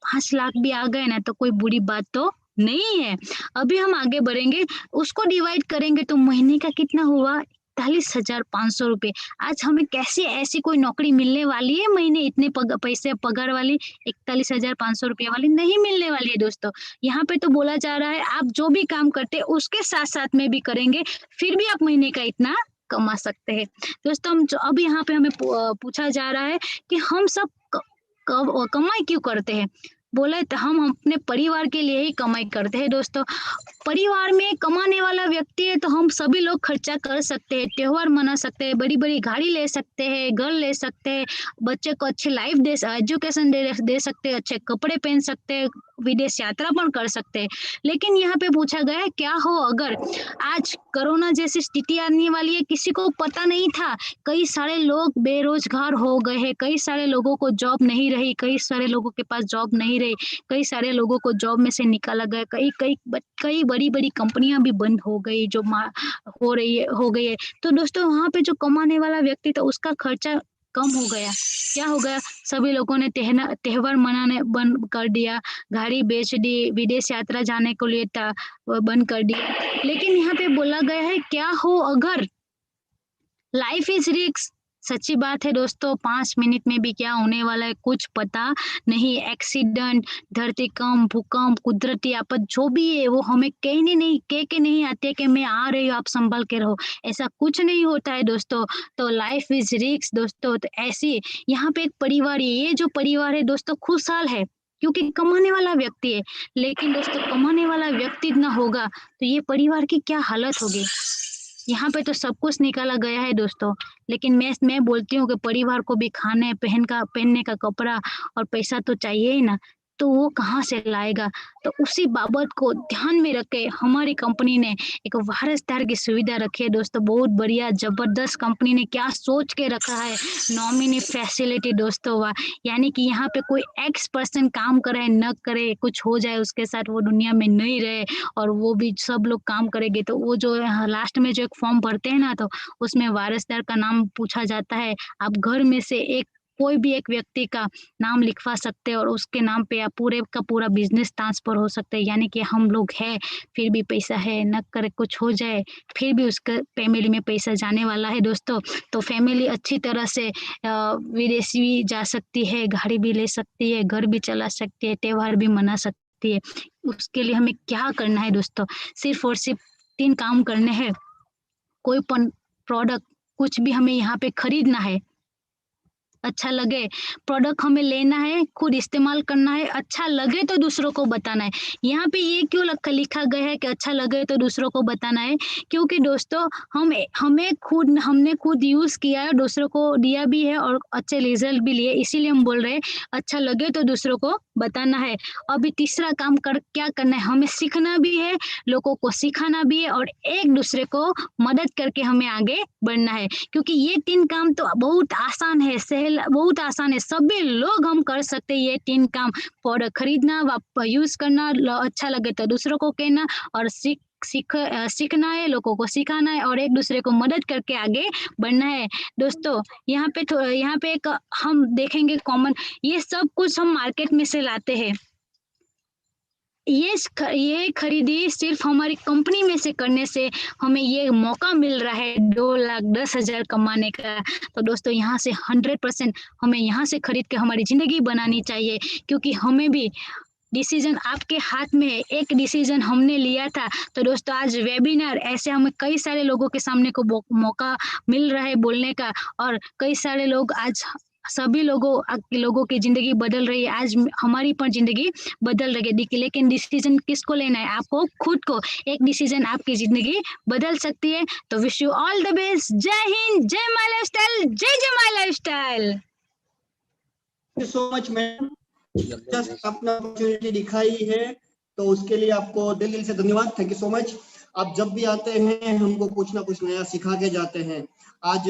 5 लाख भी आ गए ना तो कोई बुरी बात तो नहीं है। अभी हम आगे बढ़ेंगे, उसको डिवाइड करेंगे तो महीने का कितना हुआ, 41,500 रुपये। आज हमें कैसी ऐसी कोई नौकरी मिलने वाली है महीने इतने पैसे पगार वाली, 41,500 रुपये वाली नहीं मिलने वाली है दोस्तों। यहाँ पे तो बोला जा रहा है आप जो भी काम करते हैं उसके साथ साथ में भी करेंगे फिर भी आप महीने का इतना कमा सकते हैं दोस्तों। हम अब यहाँ पे हमें पूछा जा रहा है कि हम सब कमाई क्यों करते हैं। बोले तो हम अपने परिवार के लिए ही कमाई करते हैं दोस्तों। परिवार में कमाने वाला व्यक्ति है तो हम सभी लोग खर्चा कर सकते हैं, त्योहार मना सकते हैं, बड़ी बड़ी गाड़ी ले सकते हैं, घर ले सकते हैं, बच्चे को अच्छी लाइफ एजुकेशन दे सकते हैं, अच्छे कपड़े पहन सकते हैं, विदेश यात्रा पण कर सकते हैं। लेकिन यहाँ पे पूछा गया है क्या हो अगर आज कोरोना जैसी स्थिति आने वाली है, किसी को पता नहीं था, कई सारे लोग बेरोजगार हो गए हैं, कई सारे लोगों को जॉब नहीं रही, कई सारे लोगों के पास जॉब नहीं रही, कई सारे लोगों को जॉब में से निकाला गया, कई बड़ी बड़ी कंपनियां भी बंद हो गई जो हो गई है। तो दोस्तों वहाँ पे जो कमाने वाला व्यक्ति था उसका खर्चा कम हो गया। क्या हो गया, सभी लोगों ने त्योहार मनाने बंद कर दिया, गाड़ी बेच दी, विदेश यात्रा जाने को लिए बंद कर दिया। लेकिन यहाँ पे बोला गया है क्या हो अगर लाइफ इज रिस्क। सच्ची बात है दोस्तों, 5 मिनट में भी क्या होने वाला है कुछ पता नहीं। एक्सीडेंट, धरतीकंप, भूकंप, कुदरती आफत जो भी है वो हमें कह के नहीं आते कि मैं आ रही हूँ आप संभल के रहो, ऐसा कुछ नहीं होता है दोस्तों। तो लाइफ इज रिस्क दोस्तों। तो ऐसी यहाँ पे एक परिवार है, ये जो परिवार है दोस्तों खुशहाल है क्योंकि कमाने वाला व्यक्ति है। लेकिन दोस्तों कमाने वाला व्यक्ति ना होगा तो ये परिवार की क्या हालत होगी। यहाँ पे तो सब कुछ निकाला गया है दोस्तों, लेकिन मैं बोलती हूँ कि परिवार को भी खाने पहनने का कपड़ा और पैसा तो चाहिए ही ना, तो वो कहाँ से लाएगा। तो उसी बाबत को ध्यान में रख के हमारी कंपनी ने एक वारसदार की सुविधा रखी है दोस्तों। बहुत बढ़िया जबरदस्त कंपनी ने क्या सोच के रखा है, नॉमिनी फैसिलिटी दोस्तों। वाह, यानी कि यहाँ पे कोई एक्स पर्सन काम करे न करे, कुछ हो जाए उसके साथ, वो दुनिया में नहीं रहे और वो भी सब लोग काम करेंगे तो वो जो लास्ट में जो एक फॉर्म भरते हैं ना तो उसमें वारसदार का नाम पूछा जाता है। आप घर में से कोई भी एक व्यक्ति का नाम लिखवा सकते हैं और उसके नाम पे आप पूरे का पूरा बिजनेस ट्रांसफर हो सकते हैं। यानी कि हम लोग है फिर भी पैसा है, न करे कुछ हो जाए फिर भी उसके फैमिली में पैसा जाने वाला है दोस्तों। तो फैमिली अच्छी तरह से विदेश भी जा सकती है, गाड़ी भी ले सकती है, घर भी चला सकती है, त्योहार भी मना सकती है। उसके लिए हमें क्या करना है दोस्तों, सिर्फ और सिर्फ 3 काम करने हैं। कोई प्रोडक्ट कुछ भी हमें यहाँ पे खरीदना है, अच्छा लगे प्रोडक्ट हमें लेना है, खुद इस्तेमाल करना है, अच्छा लगे तो दूसरों को बताना है। यहाँ पे ये क्यों लिखा गया है कि अच्छा लगे तो दूसरों को बताना है, क्योंकि दोस्तों हमने खुद यूज किया है, दूसरों को दिया भी है और अच्छे रिजल्ट भी लिए, इसीलिए हम बोल रहे हैं अच्छा लगे तो दूसरों को बताना है। अभी तीसरा काम क्या करना है, हमें सीखना भी है, लोगों को सिखाना भी है और एक दूसरे को मदद करके हमें आगे बढ़ना है। क्योंकि ये 3 काम तो बहुत आसान है, बहुत आसान है, सभी लोग हम कर सकते हैं ये 3 काम। प्रोडक्ट खरीदना, यूज करना, अच्छा लगे तो दूसरों को कहना और सीखना है, लोगों को सिखाना है और एक दूसरे को मदद करके आगे बढ़ना है दोस्तों। यहाँ पे एक हम देखेंगे कॉमन, ये सब कुछ हम मार्केट में से लाते हैं, ये खरीदी सिर्फ हमारी कंपनी में से करने से हमें ये मौका मिल रहा है 2,10,000 कमाने का। तो दोस्तों यहाँ से 100% हमें यहाँ से खरीद के हमारी जिंदगी बनानी चाहिए, क्योंकि हमें भी डिसीजन आपके हाथ में है। एक डिसीजन हमने लिया था तो दोस्तों आज वेबिनार ऐसे हमें कई सारे लोगों के सामने को मौका मिल रहा है बोलने का, और कई सारे लोग आज सभी लोगों की जिंदगी बदल रही है। आज हमारी पर जिंदगी बदल रही है, लेकिन डिसीजन किसको लेना है, आपको खुद को। एक डिसीजन आपकी जिंदगी बदल सकती है। तो wish you all the best. जय हिंद, जय माय लाइफस्टाइल, जय my lifestyle. Thank you so much ma'am, just अपना अपॉर्चुनिटी दिखाई है तो उसके लिए आपको दिल से धन्यवाद। Thank you so much. आप जब भी आते हैं हमको कुछ ना कुछ नया सिखा के जाते हैं। आज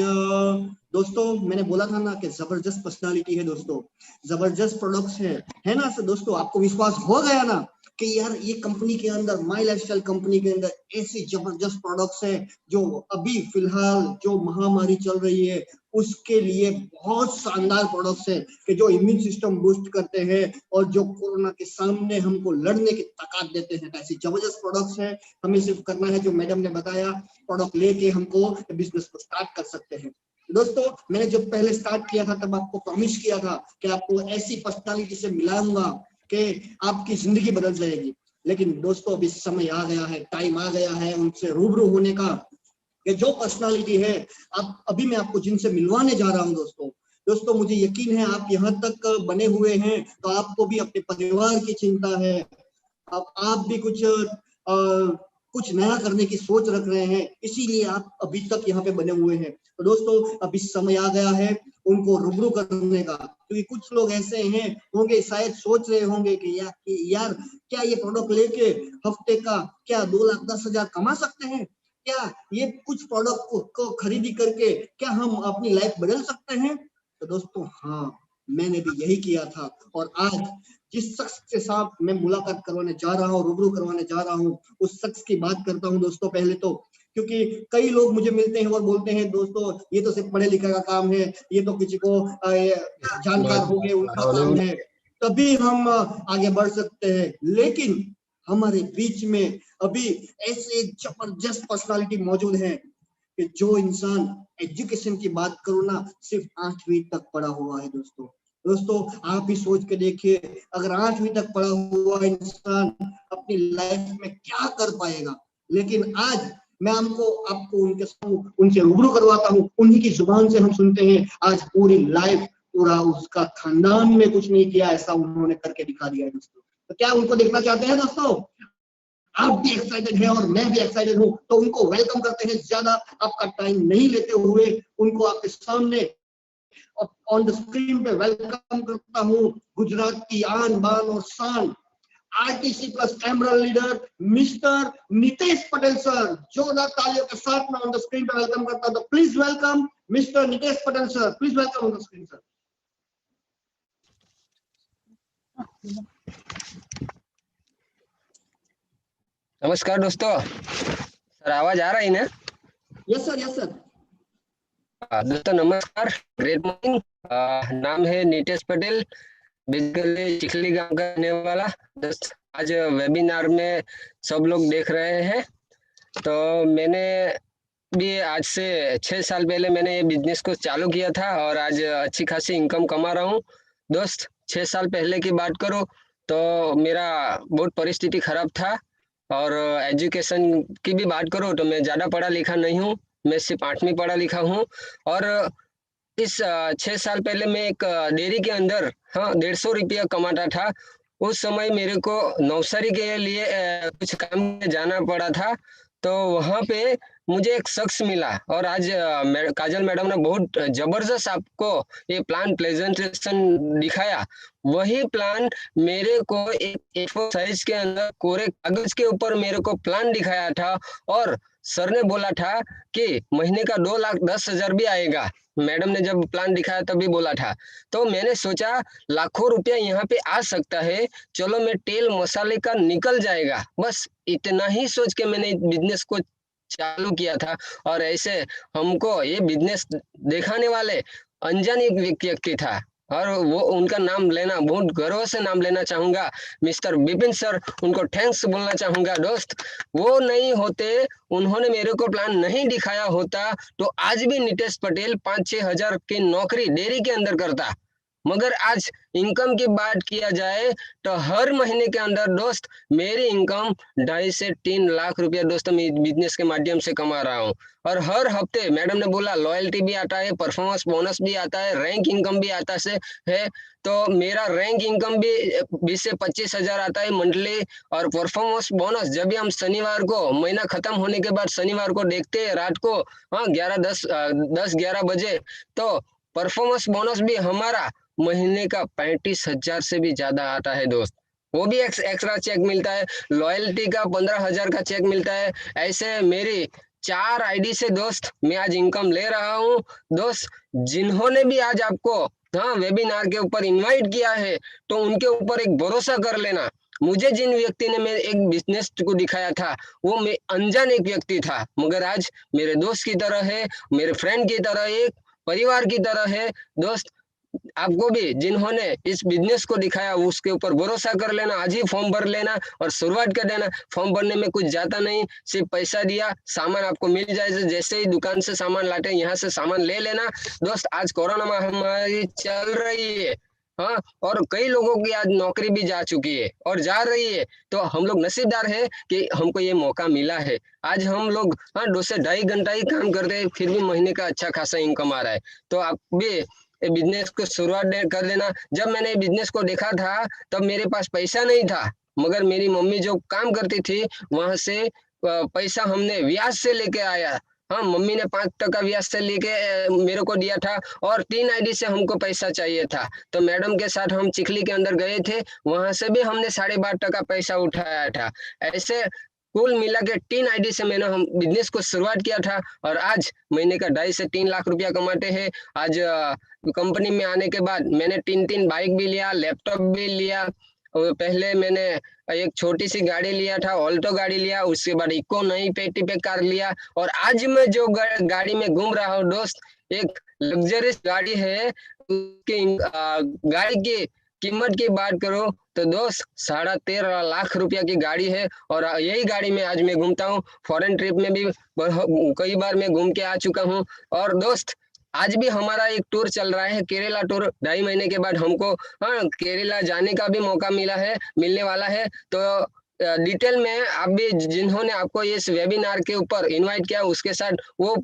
दोस्तों मैंने बोला था ना कि जबरदस्त पर्सनालिटी है दोस्तों, जबरदस्त प्रोडक्ट्स है ना दोस्तों। आपको विश्वास हो गया ना कि यार ये कंपनी के अंदर, माई लाइफस्टाइल कंपनी के अंदर ऐसी जबरदस्त प्रोडक्ट्स है जो अभी फिलहाल जो महामारी चल रही है उसके लिए बहुत शानदार प्रोडक्ट्स है कि जो इम्यून सिस्टम बूस्ट करते हैं और जो कोरोना के सामने हमको लड़ने की ताकत देते हैं। ऐसी जबरदस्त प्रोडक्ट्स है, हमें सिर्फ करना है जो मैडम ने बताया, प्रोडक्ट लेके हमको बिजनेस को स्टार्ट कर सकते हैं। दोस्तों मैंने जब पहले स्टार्ट किया था तब आपको प्रॉमिस किया था कि आपको ऐसी पर्सनालिटी से मिलाऊंगा कि आपकी जिंदगी बदल जाएगी। लेकिन दोस्तों अभी समय आ गया है, टाइम आ गया है उनसे रूबरू होने का, कि जो पर्सनालिटी है अब अभी मैं आपको जिनसे मिलवाने जा रहा हूं दोस्तों मुझे यकीन है आप यहाँ तक बने हुए हैं तो आपको भी अपने परिवार की चिंता है, आप भी कुछ नया करने की सोच रख रहे हैं, इसीलिए आप अभी तक यहाँ पे बने हुए हैं। तो दोस्तों अभी समय आ गया है उनको रूबरू करने का, क्योंकि कुछ लोग ऐसे हैं होंगे शायद सोच रहे होंगे कि यार क्या ये प्रोडक्ट लेके हफ्ते का क्या 2,10,000 कमा सकते हैं, क्या ये कुछ प्रोडक्ट को खरीदी करके क्या हम अपनी लाइफ बदल सकते हैं। तो दोस्तों हाँ, मैंने भी यही किया था और आज जिस शख्स के साथ मैं मुलाकात करवाने जा रहा हूँ, रूबरू करवाने जा रहा हूँ, उस शख्स की बात करता हूँ दोस्तों पहले तो। क्योंकि कई लोग मुझे मिलते हैं और बोलते हैं दोस्तों ये तो सिर्फ पढ़े लिखे का काम है, ये तो किसी को जानकार हो गए उनका काम है, तभी हम आगे बढ़ सकते हैं। लेकिन हमारे बीच में अभी ऐसे जबरदस्त पर्सनालिटी मौजूद है कि जो इंसान एजुकेशन की बात करो ना सिर्फ 8वीं तक पढ़ा हुआ है दोस्तों आप भी सोच के देखिए, अगर 8वीं तक पढ़ा हुआ इंसान अपनी लाइफ में क्या कर पाएगा। लेकिन आज मैं आपको उनसे रूबरू करवाता हूँ, उन्हीं की जुबान से हम सुनते हैं आज पूरी लाइफ पूरा उसका खानदान में कुछ नहीं किया ऐसा उन्होंने करके दिखा दिया है दोस्तों। तो क्या उनको देखना चाहते हैं दोस्तों? आप भी एक्साइटेड हैं और मैं भी एक्साइटेड हूं, तो उनको वेलकम करते हैं। ज्यादा आपका टाइम नहीं लेते हुए उनको आपके सामने ऑन द स्क्रीन पे वेलकम करता हूं, गुजरात की आन बान और शान RTC plus emerald leader mister Nitesh Patel sir. जोरदार तालियों के साथ मैं ऑन द स्क्रीन पे वेलकम करता हूं। तो please welcome mister Nitesh Patel sir, please welcome on the screen sir. नमस्कार दोस्तों, सर आवाज आ रही है ना? Yes sir, yes sir. दोस्तों नमस्कार, ग्रेट मॉर्निंग। नाम है नितेश पटेल, बेसिकली चिखली गांव का रहने वाला। दोस्त आज वेबिनार में सब लोग देख रहे हैं, तो मैंने भी आज से 6 साल पहले मैंने ये बिजनेस को चालू किया था और आज अच्छी खासी इनकम कमा रहा हूँ। दोस्त 6 साल पहले की बात करो तो मेरा बहुत परिस्थिति खराब था और एजुकेशन की भी बात करो तो मैं ज़्यादा पढ़ा लिखा नहीं हूँ, मैं सिर्फ 8वीं पढ़ा लिखा हूँ। और इस 6 साल पहले मैं एक डेयरी के अंदर 150 रुपया कमाता था। उस समय मेरे को नौकरी के लिए कुछ काम में जाना पड़ा था, तो वहाँ पे मुझे एक शख्स मिला और आज काजल मैडम ने बहुत जबरदस्त आपको ये प्लान प्रेजेंटेशन दिखाया। वही प्लान मेरे को एक A4 साइज के अंदर कोरे कागज के ऊपर मेरे को प्लान दिखाया था और सर ने बोला था कि महीने का 2,10,000 भी आएगा। मैडम ने जब प्लान दिखाया तभी बोला था, तो मैंने सोचा लाखों रुपया यहाँ पे आ सकता है, चलो मैं तेल मसाले का निकल जाएगा, बस इतना ही सोच के मैंने बिजनेस को चालू किया था। और ऐसे हमको ये बिजनेस दिखाने वाले अनजान एक व्यक्ति था और वो उनका नाम लेना बहुत गर्व से नाम लेना चाहूंगा, मिस्टर विपिन सर। उनको थैंक्स बोलना चाहूंगा दोस्त। वो नहीं होते, उन्होंने मेरे को प्लान नहीं दिखाया होता तो आज भी नितेश पटेल 5-6 हजार की नौकरी डेयरी के अंदर करता। मगर आज इनकम की बात किया जाए तो हर महीने के अंदर दोस्त मेरी इनकम 2.5 से 3 लाख रुपया दोस्तों मैं बिजनेस के माध्यम से कमा रहा हूँ। और हर हफ्ते मैडम ने बोला लॉयल्टी भी आता है, परफॉर्मेंस बोनस भी आता है, रैंक इनकम भी आता है। तो मेरा रैंक इनकम भी 20 से 25 हजार आता है मंथली। और परफॉर्मेंस बोनस जब भी हम शनिवार को महीना खत्म होने के बाद शनिवार को देखते हैं रात को 10-11 बजे, तो परफॉर्मेंस बोनस भी हमारा महीने का 35 हजार से भी ज्यादा आता है दोस्त। वो भी एक्स्ट्रा चेक मिलता है, लॉयल्टी का 15,000 का चेक मिलता है। ऐसे मेरी 4 आईडी से दोस्त मैं आज इनकम ले रहा हूँ। दोस्त जिन्होंने भी आज आपको हाँ वेबिनार के ऊपर इनवाइट किया है तो उनके ऊपर एक भरोसा कर लेना। मुझे जिन व्यक्ति ने मेरे एक बिजनेस को दिखाया था वो मैं अनजान एक व्यक्ति था, मगर आज मेरे दोस्त की तरह है, मेरे फ्रेंड की तरह, एक परिवार की तरह है। दोस्त आपको भी जिन्होंने इस बिजनेस को दिखाया उसके ऊपर भरोसा कर लेना, आज ही फॉर्म भर लेना और शुरुआत कर देना। फॉर्म भरने में कुछ जाता नहीं, सिर्फ पैसा दिया, सामान आपको मिल जाए, जैसे ही दुकान से सामान लाते हैं यहाँ से सामान ले लेना। दोस्त आज कोरोना महामारी चल रही है, हाँ, और कई लोगों की आज नौकरी भी जा चुकी है और जा रही है, तो हम लोग नसीबदार है कि हमको ये मौका मिला है। आज हम लोग हाँ 2 से 2.5 घंटा ही काम करते हैं, फिर भी महीने का अच्छा खासा इनकम आ रहा है। तो आप भी बिजनेस को शुरुआत कर देना। जब मैंने बिजनेस को देखा था तब मेरे पास पैसा नहीं था, मगर मेरी मम्मी जो काम करती थी वहां से पैसा हमने ब्याज से लेके आया। हाँ, मम्मी ने 5% ब्याज से लेके मेरे को दिया था और 3 आईडी से हमको पैसा चाहिए था, तो मैडम के साथ हम चिखली के अंदर गए थे, वहां से भी हमने 12.5% पैसा उठाया था। ऐसे कुल मिला के 3 आईडी से मैंने हम बिजनेस को शुरुआत किया था और आज महीने का 2.5 से 3 लाख रुपया कमाते हैं। आज कंपनी में आने के बाद मैंने 3 बाइक भी लिया, लैपटॉप भी लिया। और पहले मैंने एक छोटी सी गाड़ी लिया था, ऑल्टो गाड़ी लिया, उसके बाद इको नई पेटी पे कार लिया और आज मैं जो गाड़ी में घूम रहा हूँ दोस्त, एक लग्जरियस गाड़ी है। उसकी गाड़ी की कीमत की बात करो तो दोस्त 13.5 लाख रुपया की गाड़ी है और यही गाड़ी में आज मैं घूमता हूँ। फॉरेन ट्रिप में भी कई बार मैं घूम के आ चुका हूँ। और दोस्त आज भी हमारा एक टूर चल रहा है, केरला टूर। 2.5 महीने के बाद हमको हाँ केरला जाने का भी मौका मिलने वाला है। तो डिटेल में आप भी जिन्होंने आपको इस वेबिनार के ऊपर इनवाइट किया उसके साथ वो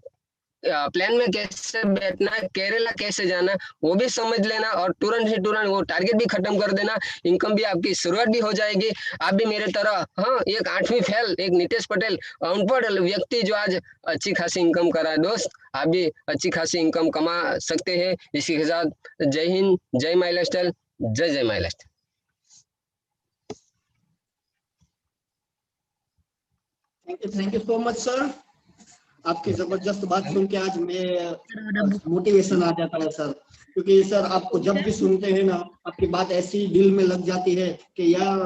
प्लान में कैसे बैठना है, केरला कैसे जाना, वो भी समझ लेना और तुरंत वो टारगेट भी खत्म कर देना। इनकम भी आपकी शुरुआत भी हो जाएगी। आप भी मेरे तरह हाँ एक 8वीं फेल एक नितेश पटेल अनपढ़ व्यक्ति जो आज अच्छी खासी इनकम कर रहा है, दोस्त आप भी अच्छी खासी इनकम कमा सकते हैं। इसी के साथ जय हिंद, जय माई लाइफस्टाइल, जय my lifestyle. Thank you so much sir. आपकी जबरदस्त बात सुन के आज मैं मोटिवेशन आ जाता है सर, क्योंकि सर आपको जब भी सुनते हैं ना आपकी बात ऐसी दिल में लग जाती है कि यार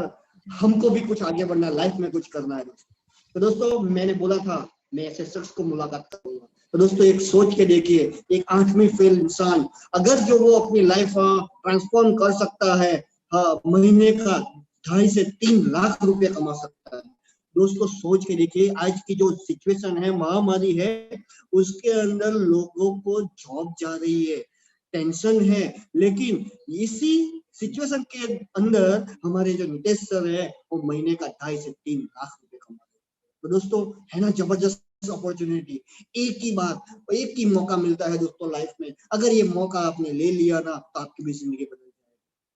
हमको भी कुछ आगे बढ़ना है, लाइफ में कुछ करना है। तो दोस्तों मैंने बोला था मैं ऐसे शख्स को मुलाकात करूंगा। तो दोस्तों एक सोच के देखिए, एक 8वीं फेल इंसान अगर जो वो अपनी लाइफ ट्रांसफॉर्म कर सकता है, महीने का 2.5 से 3 लाख रुपए कमा सकता है। दोस्तों सोच के देखिए आज की जो सिचुएशन है, महामारी है, उसके अंदर लोगों को जॉब जा रही है, टेंशन है, लेकिन इसी सिचुएशन के अंदर हमारे जो नितेश सर है वो महीने का 2.5 से 3 लाख रुपए कमा रहे हैं। तो दोस्तों है ना जबरदस्त अपॉर्चुनिटी, एक ही बार एक ही मौका मिलता है दोस्तों लाइफ में। अगर ये मौका आपने ले लिया ना तो आपकी भी जिंदगी बदल जाएगी।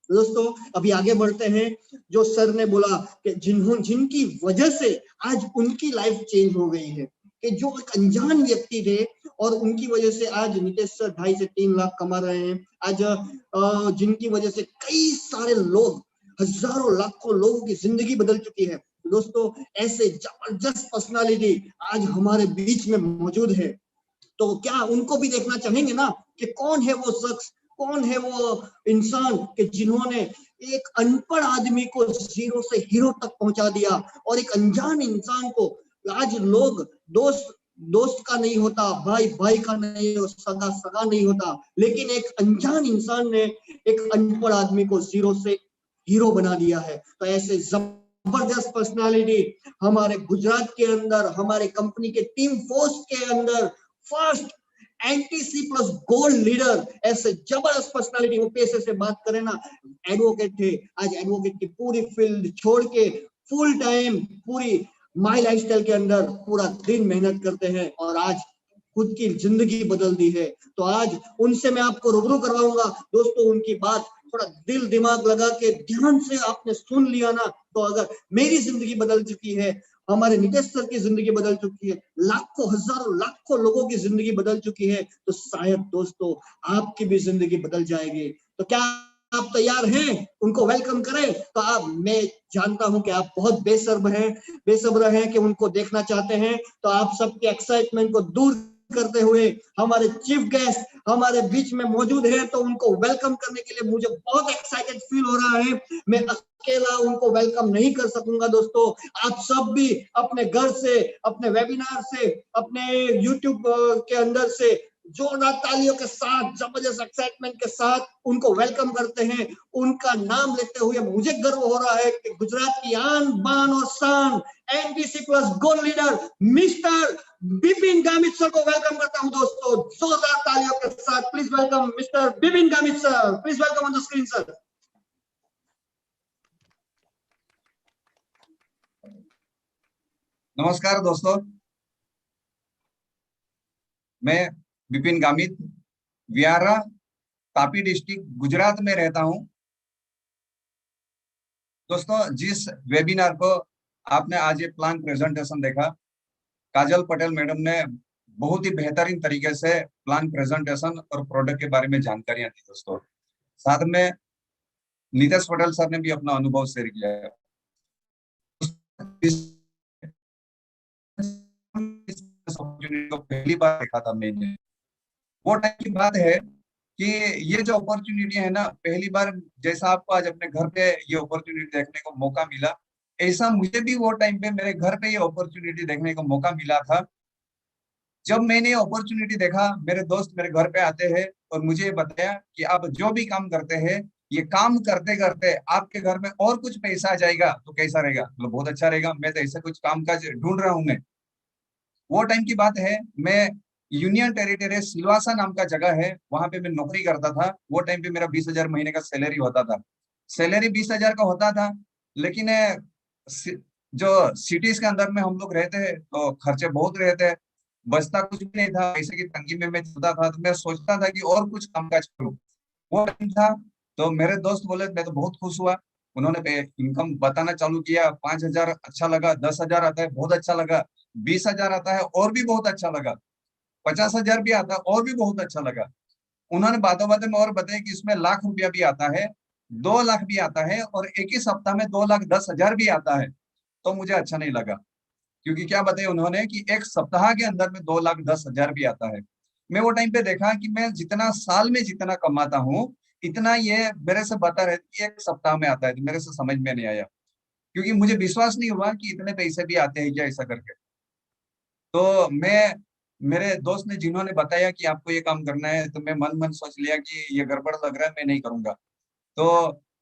दोस्तों अभी आगे बढ़ते हैं। जो सर ने बोला कि जिनकी वजह से आज उनकी लाइफ चेंज हो गई है, कि जो एक अनजान व्यक्ति थे और उनकी वजह से आज नितेश सर 2.5 से 3 लाख कमा रहे हैं। आज जिनकी वजह से कई सारे लोग, हजारों लाखों लोगों की जिंदगी बदल चुकी है। दोस्तों ऐसे जबरदस्त पर्सनालिटी आज हमारे बीच में मौजूद है, तो क्या उनको भी देखना चाहेंगे ना कि कौन है वो शख्स, कौन है वो इंसान कि जिन्होंने एक अनपढ़ आदमी को जीरो से हीरो तक पहुंचा दिया, और एक अनजान इंसान को आज लोग दोस्त का नहीं होता, भाई का नहीं होता, सगा नहीं होता, लेकिन एक अनजान इंसान ने एक अनपढ़ आदमी को जीरो से हीरो बना दिया है। तो ऐसे जबरदस्त पर्सनालिटी हमारे गुजरात के अंदर, हमारे कंपनी के टीम फोर्स के अंदर first NTC plus gold leader, ऐसे जबरदस्त पर्सनालिटी। वो पैसे से बात करें ना, एडवोकेट थे, आज एडवोकेट की पूरी फील्ड छोड़ के फुल टाइम पूरी माई लाइफस्टाइल के अंदर पूरा दिन मेहनत करते हैं और आज खुद की जिंदगी बदल दी है। तो आज उनसे मैं आपको रूबरू करवाऊंगा। दोस्तों उनकी बात थोड़ा दिल दिमाग लगा के ध्यान से आपने सुन लिया ना, तो अगर मेरी जिंदगी बदल चुकी है, हमारे नितेश सर की जिंदगी बदल चुकी है, लाखों हजारों लाखों लोगों की जिंदगी बदल चुकी है, तो शायद दोस्तों आपकी भी जिंदगी बदल जाएगी। तो क्या आप तैयार हैं उनको वेलकम करें? तो आप, मैं जानता हूं कि आप बहुत बेसब्र हैं कि उनको देखना चाहते हैं। तो आप सबके एक्साइटमेंट को दूर करते हुए हमारे चीफ गेस्ट हमारे बीच में मौजूद है, तो उनको वेलकम करने के लिए मुझे बहुत एक्साइटेड फील हो रहा है। मैं अकेला उनको वेलकम नहीं कर सकूंगा दोस्तों। आप सब भी अपने घर से, अपने वेबिनार से, अपने यूट्यूब के अंदर से जोरदार तालियों के साथ, जबरदस्त एक्साइटमेंट के साथ उनको वेलकम करते हैं। उनका नाम लेते हुए मुझे गर्व हो रहा है कि गुजरात की आन बान और शान NDC plus gold leader mister Bipin Gamit sir को वेलकम करता हूं दोस्तों, जोरदार तालियों के साथ। Please welcome mister Bipin Gamit sir, please welcome on the screen sir. नमस्कार दोस्तों, मैं बिपिन गामित वियारा तापी डिस्ट्रिक्ट गुजरात में रहता हूं। दोस्तों, जिस वेबिनार को आपने आज ये प्लान प्रेजेंटेशन देखा, काजल पटेल मैडम ने बहुत ही बेहतरीन तरीके से प्लान प्रेजेंटेशन और प्रोडक्ट के बारे में जानकारियां दी दोस्तों। साथ में नीतेश पटेल सर ने भी अपना अनुभव शेयर किया है। पहली बार देखा था मैंने, वो टाइम की बात है कि ये जो अपॉर्चुनिटी है ना, पहली बार जैसा आपको आज अपने घर पे ये अपॉर्चुनिटी देखने को मौका मिला, ऐसा मुझे भी वो टाइम पे मेरे घर पे ये अपॉर्चुनिटी देखने को मौका मिला था। जब मैंने ये अपॉर्चुनिटी देखा, मेरे दोस्त मेरे घर पे आते हैं और मुझे ये बताया कि आप जो भी काम करते हैं, ये काम करते करते आपके घर में और कुछ पैसा आ जाएगा तो कैसा रहेगा? मतलब बहुत अच्छा रहेगा, मैं तो ऐसा कुछ काम काज ढूंढ रहा हूँ। मैं वो टाइम की बात है, मैं यूनियन टेरिटरी सिलवासा नाम का जगह है, वहां पे मैं नौकरी करता था। वो टाइम पे मेरा 20,000 महीने का सैलरी होता था। सैलरी 20,000 का होता था, लेकिन जो सिटीज के अंदर में हम लोग रहते हैं तो खर्चे बहुत रहते हैं, बचता कुछ भी नहीं था। पैसे की तंगी में मैं चलता था, तो मैं सोचता था कि और कुछ कामकाज करूं। वो टाइम था, तो मेरे दोस्त बोले, मैं तो बहुत खुश हुआ। उन्होंने इनकम बताना चालू किया। 5,000 अच्छा लगा, 10,000 आता है बहुत अच्छा लगा, 20,000 आता है और भी बहुत अच्छा लगा, 50,000 भी आता है और भी बहुत अच्छा लगा। उन्होंने बातों बातों में और बताया कि इसमें लाख रुपया भी आता है, 2 लाख भी आता है और एक ही सप्ताह में 2,10,000 भी आता है। तो मुझे अच्छा नहीं लगा, क्योंकि क्या बताया उन्होंने कि एक सप्ताह के अंदर में 2,10,000 भी आता है। मैं वो टाइम पे देखा कि मैं जितना साल में जितना कमाता हूँ, इतना ये मेरे से बता रहे थे कि एक सप्ताह में आता है। तो मेरे से समझ में नहीं आया, क्योंकि मुझे विश्वास नहीं हुआ कि इतने पैसे भी आते हैं क्या ऐसा करके। तो मैं, मेरे दोस्त ने जिन्होंने बताया कि आपको ये काम करना है, तो मैं मन मन सोच लिया कि ये गड़बड़ लग रहा है, मैं नहीं करूंगा। तो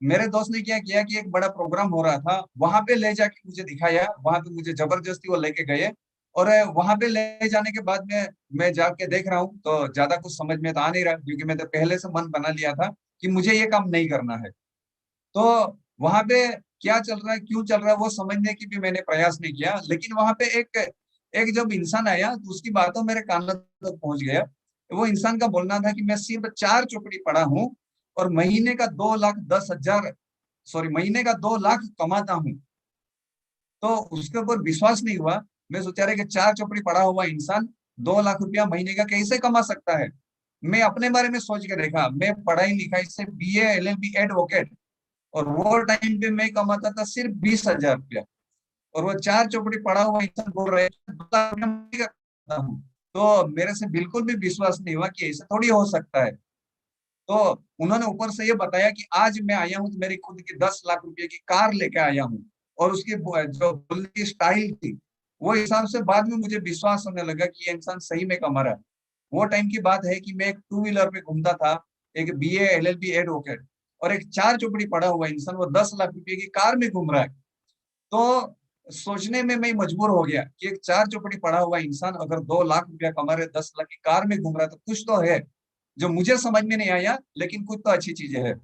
मेरे दोस्त ने क्या किया कि एक बड़ा प्रोग्राम हो रहा था, वहां पे ले जाके मुझे दिखाया। वहां पे मुझे जबरदस्ती वो लेके गए, और वहां पे ले जाने के बाद में मैं जाके देख रहा हूँ तो ज्यादा कुछ समझ में तो आ नहीं रहा, क्योंकि मैं तो पहले से मन बना लिया था कि मुझे ये काम नहीं करना है। तो वहां पे क्या चल रहा है, क्यों चल रहा है, वो समझने की भी मैंने प्रयास नहीं किया। लेकिन वहां पे एक एक जब इंसान आया तो उसकी बातों मेरे कान तक पहुंच गया। वो इंसान का बोलना था कि मैं सिर्फ 4 चौपड़ी पढ़ा हूँ और महीने का 2,10,000, सॉरी, महीने का 2 लाख कमाता हूँ। तो उसके ऊपर विश्वास नहीं हुआ। मैं सोचा रहा कि 4 चौपड़ी पढ़ा हुआ इंसान 2 लाख रुपया महीने का कैसे कमा सकता है। मैं अपने बारे में सोच के देखा, मैं पढ़ाई लिखाई से BA LLB एडवोकेट, और वो टाइम पे मैं कमाता था सिर्फ 20,000 रुपया। और वो 4 चौपड़ी पढ़ा हुआ इंसान बोल रहे हैं 2 लाख रुपया महीने का कमाता हूँ। तो मेरे से बिल्कुल भी विश्वास नहीं हुआ कि ऐसा थोड़ी हो सकता है। तो उन्होंने ऊपर से ये बताया कि आज मैं आया हूँ तो मेरी खुद की 10 लाख रुपए की कार लेके आया हूँ, और उसकी जो बोलने की स्टाइल थी, वो हिसाब से बाद में मुझे विश्वास होने लगा कि ये इंसान सही में कमा रहा है। वो टाइम की बात है कि मैं एक 2 व्हीलर पे घूमता था, एक BA LLB एडवोकेट, और एक 4 चौपड़ी पढ़ा हुआ इंसान वो 10 लाख रुपए की कार में घूम रहा है। तो सोचने में मैं मजबूर हो गया कि एक 4 चौपड़ी पढ़ा हुआ इंसान अगर 2 लाख रुपया कमा रहे, 10 लाख की कार में घूम रहा है, तो कुछ तो है जो मुझे समझ में नहीं आया, लेकिन कुछ तो अच्छी चीजें है।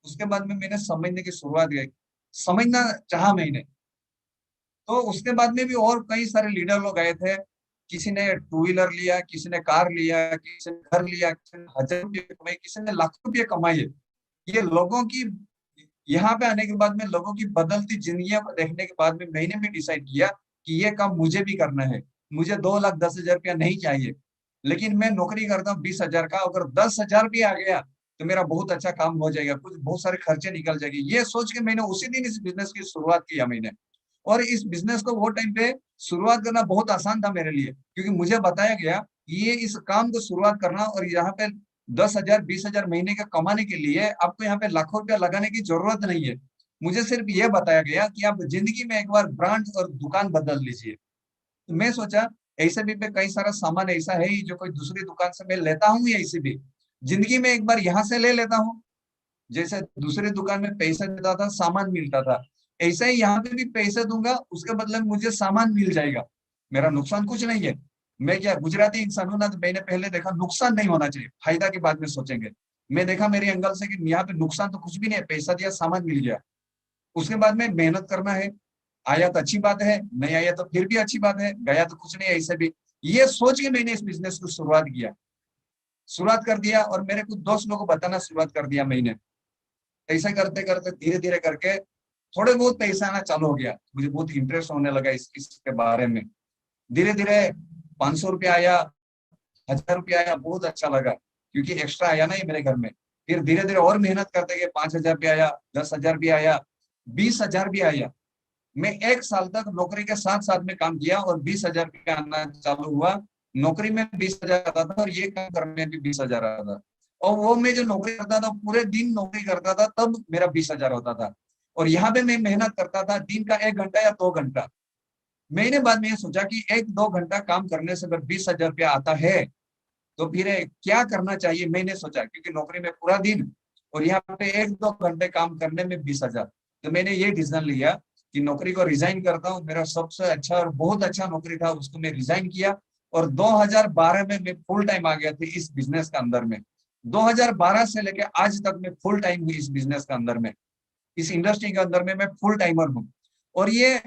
उसके बाद में मैंने समझने की शुरुआत की, समझना चाहा मैंने। तो उसके बाद में भी और कई सारे लीडर लोग आए थे। किसी ने 2 व्हीलर लिया, किसी ने कार लिया, किसी ने घर लिया, किसी ने 1,000 रुपये कमाए, किसी ने लाख रुपये कमाए। ये लोगों की, यहाँ पे आने के बाद में लोगों की बदलती जिंदगियों को देखने के बाद में मैंने भी डिसाइड किया कि ये काम मुझे भी करना है। मुझे 2,10,000 रुपया नहीं चाहिए, लेकिन मैं नौकरी करता हूँ 20,000 का। अगर 10,000 भी आ गया तो मेरा बहुत अच्छा काम हो जाएगा, कुछ बहुत सारे खर्चे निकल जाएंगे। ये सोच के मैंने उसी दिन इस बिजनेस की शुरुआत किया मैंने। और इस बिजनेस को वो टाइम पे शुरुआत करना बहुत आसान था मेरे लिए, क्योंकि मुझे बताया गया ये इस काम को शुरुआत करना और यहाँ पे 10,000 20,000 महीने का कमाने के लिए आपको यहाँ पे लाखों रुपया लगाने की जरूरत नहीं है। मुझे सिर्फ ये बताया गया कि आप जिंदगी में एक बार ब्रांड और दुकान बदल लीजिए। तो मैं सोचा ऐसे भी पे कई सारा सामान ऐसा है ही जो कोई दूसरी दुकान से मैं लेता हूँ, या ऐसे भी जिंदगी में एक बार यहाँ से ले लेता हूँ। जैसे दूसरी दुकान में पैसा देता था, सामान मिलता था, ऐसा ही यहाँ पे भी पैसे दूंगा, उसके बदले में मुझे सामान मिल जाएगा, मेरा नुकसान कुछ नहीं है। मैं क्या गुजराती इंसान हूं ना, तो मैंने पहले देखा नुकसान नहीं होना चाहिए, फायदा के बाद में सोचेंगे। मैं देखा मेरे एंगल से कि यहाँ पे नुकसान तो कुछ भी नहीं है, पैसा दिया सामान मिल गया, उसके बाद में मेहनत करना है, आया तो अच्छी बात है, नहीं आया तो फिर भी अच्छी बात है, गया तो कुछ नहीं, ऐसे भी। ये सोच के मैंने इस बिजनेस को शुरुआत कर दिया और मेरे कुछ दोस्त लोगों को बताना शुरुआत कर दिया मैंने। ऐसा करते करते धीरे धीरे करके थोड़े बहुत पैसा आना चालू हो गया, मुझे बहुत इंटरेस्ट होने लगा इसके बारे में। धीरे धीरे 500 रुपया आया, 1000 रुपया आया, बहुत अच्छा लगा क्योंकि एक्स्ट्रा आया ना ये मेरे घर में। फिर धीरे धीरे और मेहनत करते गए, 5,000 भी आया, 10,000 भी आया, 20,000 भी आया। मैं 1 साल तक नौकरी के साथ साथ में काम किया और 20,000 रुपया आना चालू हुआ। नौकरी में 20,000 आता था और ये काम करने में भी 20,000 आता था। और वो मैं जो नौकरी करता था, पूरे दिन नौकरी करता था, तब मेरा 20,000 होता था। और यहाँ पे मैं मेहनत करता था दिन का 1 घंटा या 2 घंटा। मैंने बाद में ये सोचा कि 1-2 घंटा काम करने से अगर 20,000 रुपया आता है तो फिर क्या करना चाहिए, मैंने सोचा, क्योंकि नौकरी में पूरा दिन और यहाँ पे 1-2 घंटे काम करने में 20,000। तो मैंने ये डिसीजन लिया कि नौकरी को रिजाइन करता हूँ। मेरा सबसे अच्छा और बहुत अच्छा नौकरी था, उसको मैं रिजाइन किया और 2012 में मैं फुल टाइम आ गया था इस बिजनेस के अंदर में। 2012 से लेके आज तक मैं फुल टाइम हूँ इस बिजनेस के अंदर में, इस इंडस्ट्री के अंदर में मैं फुल टाइमर हूँ। और ये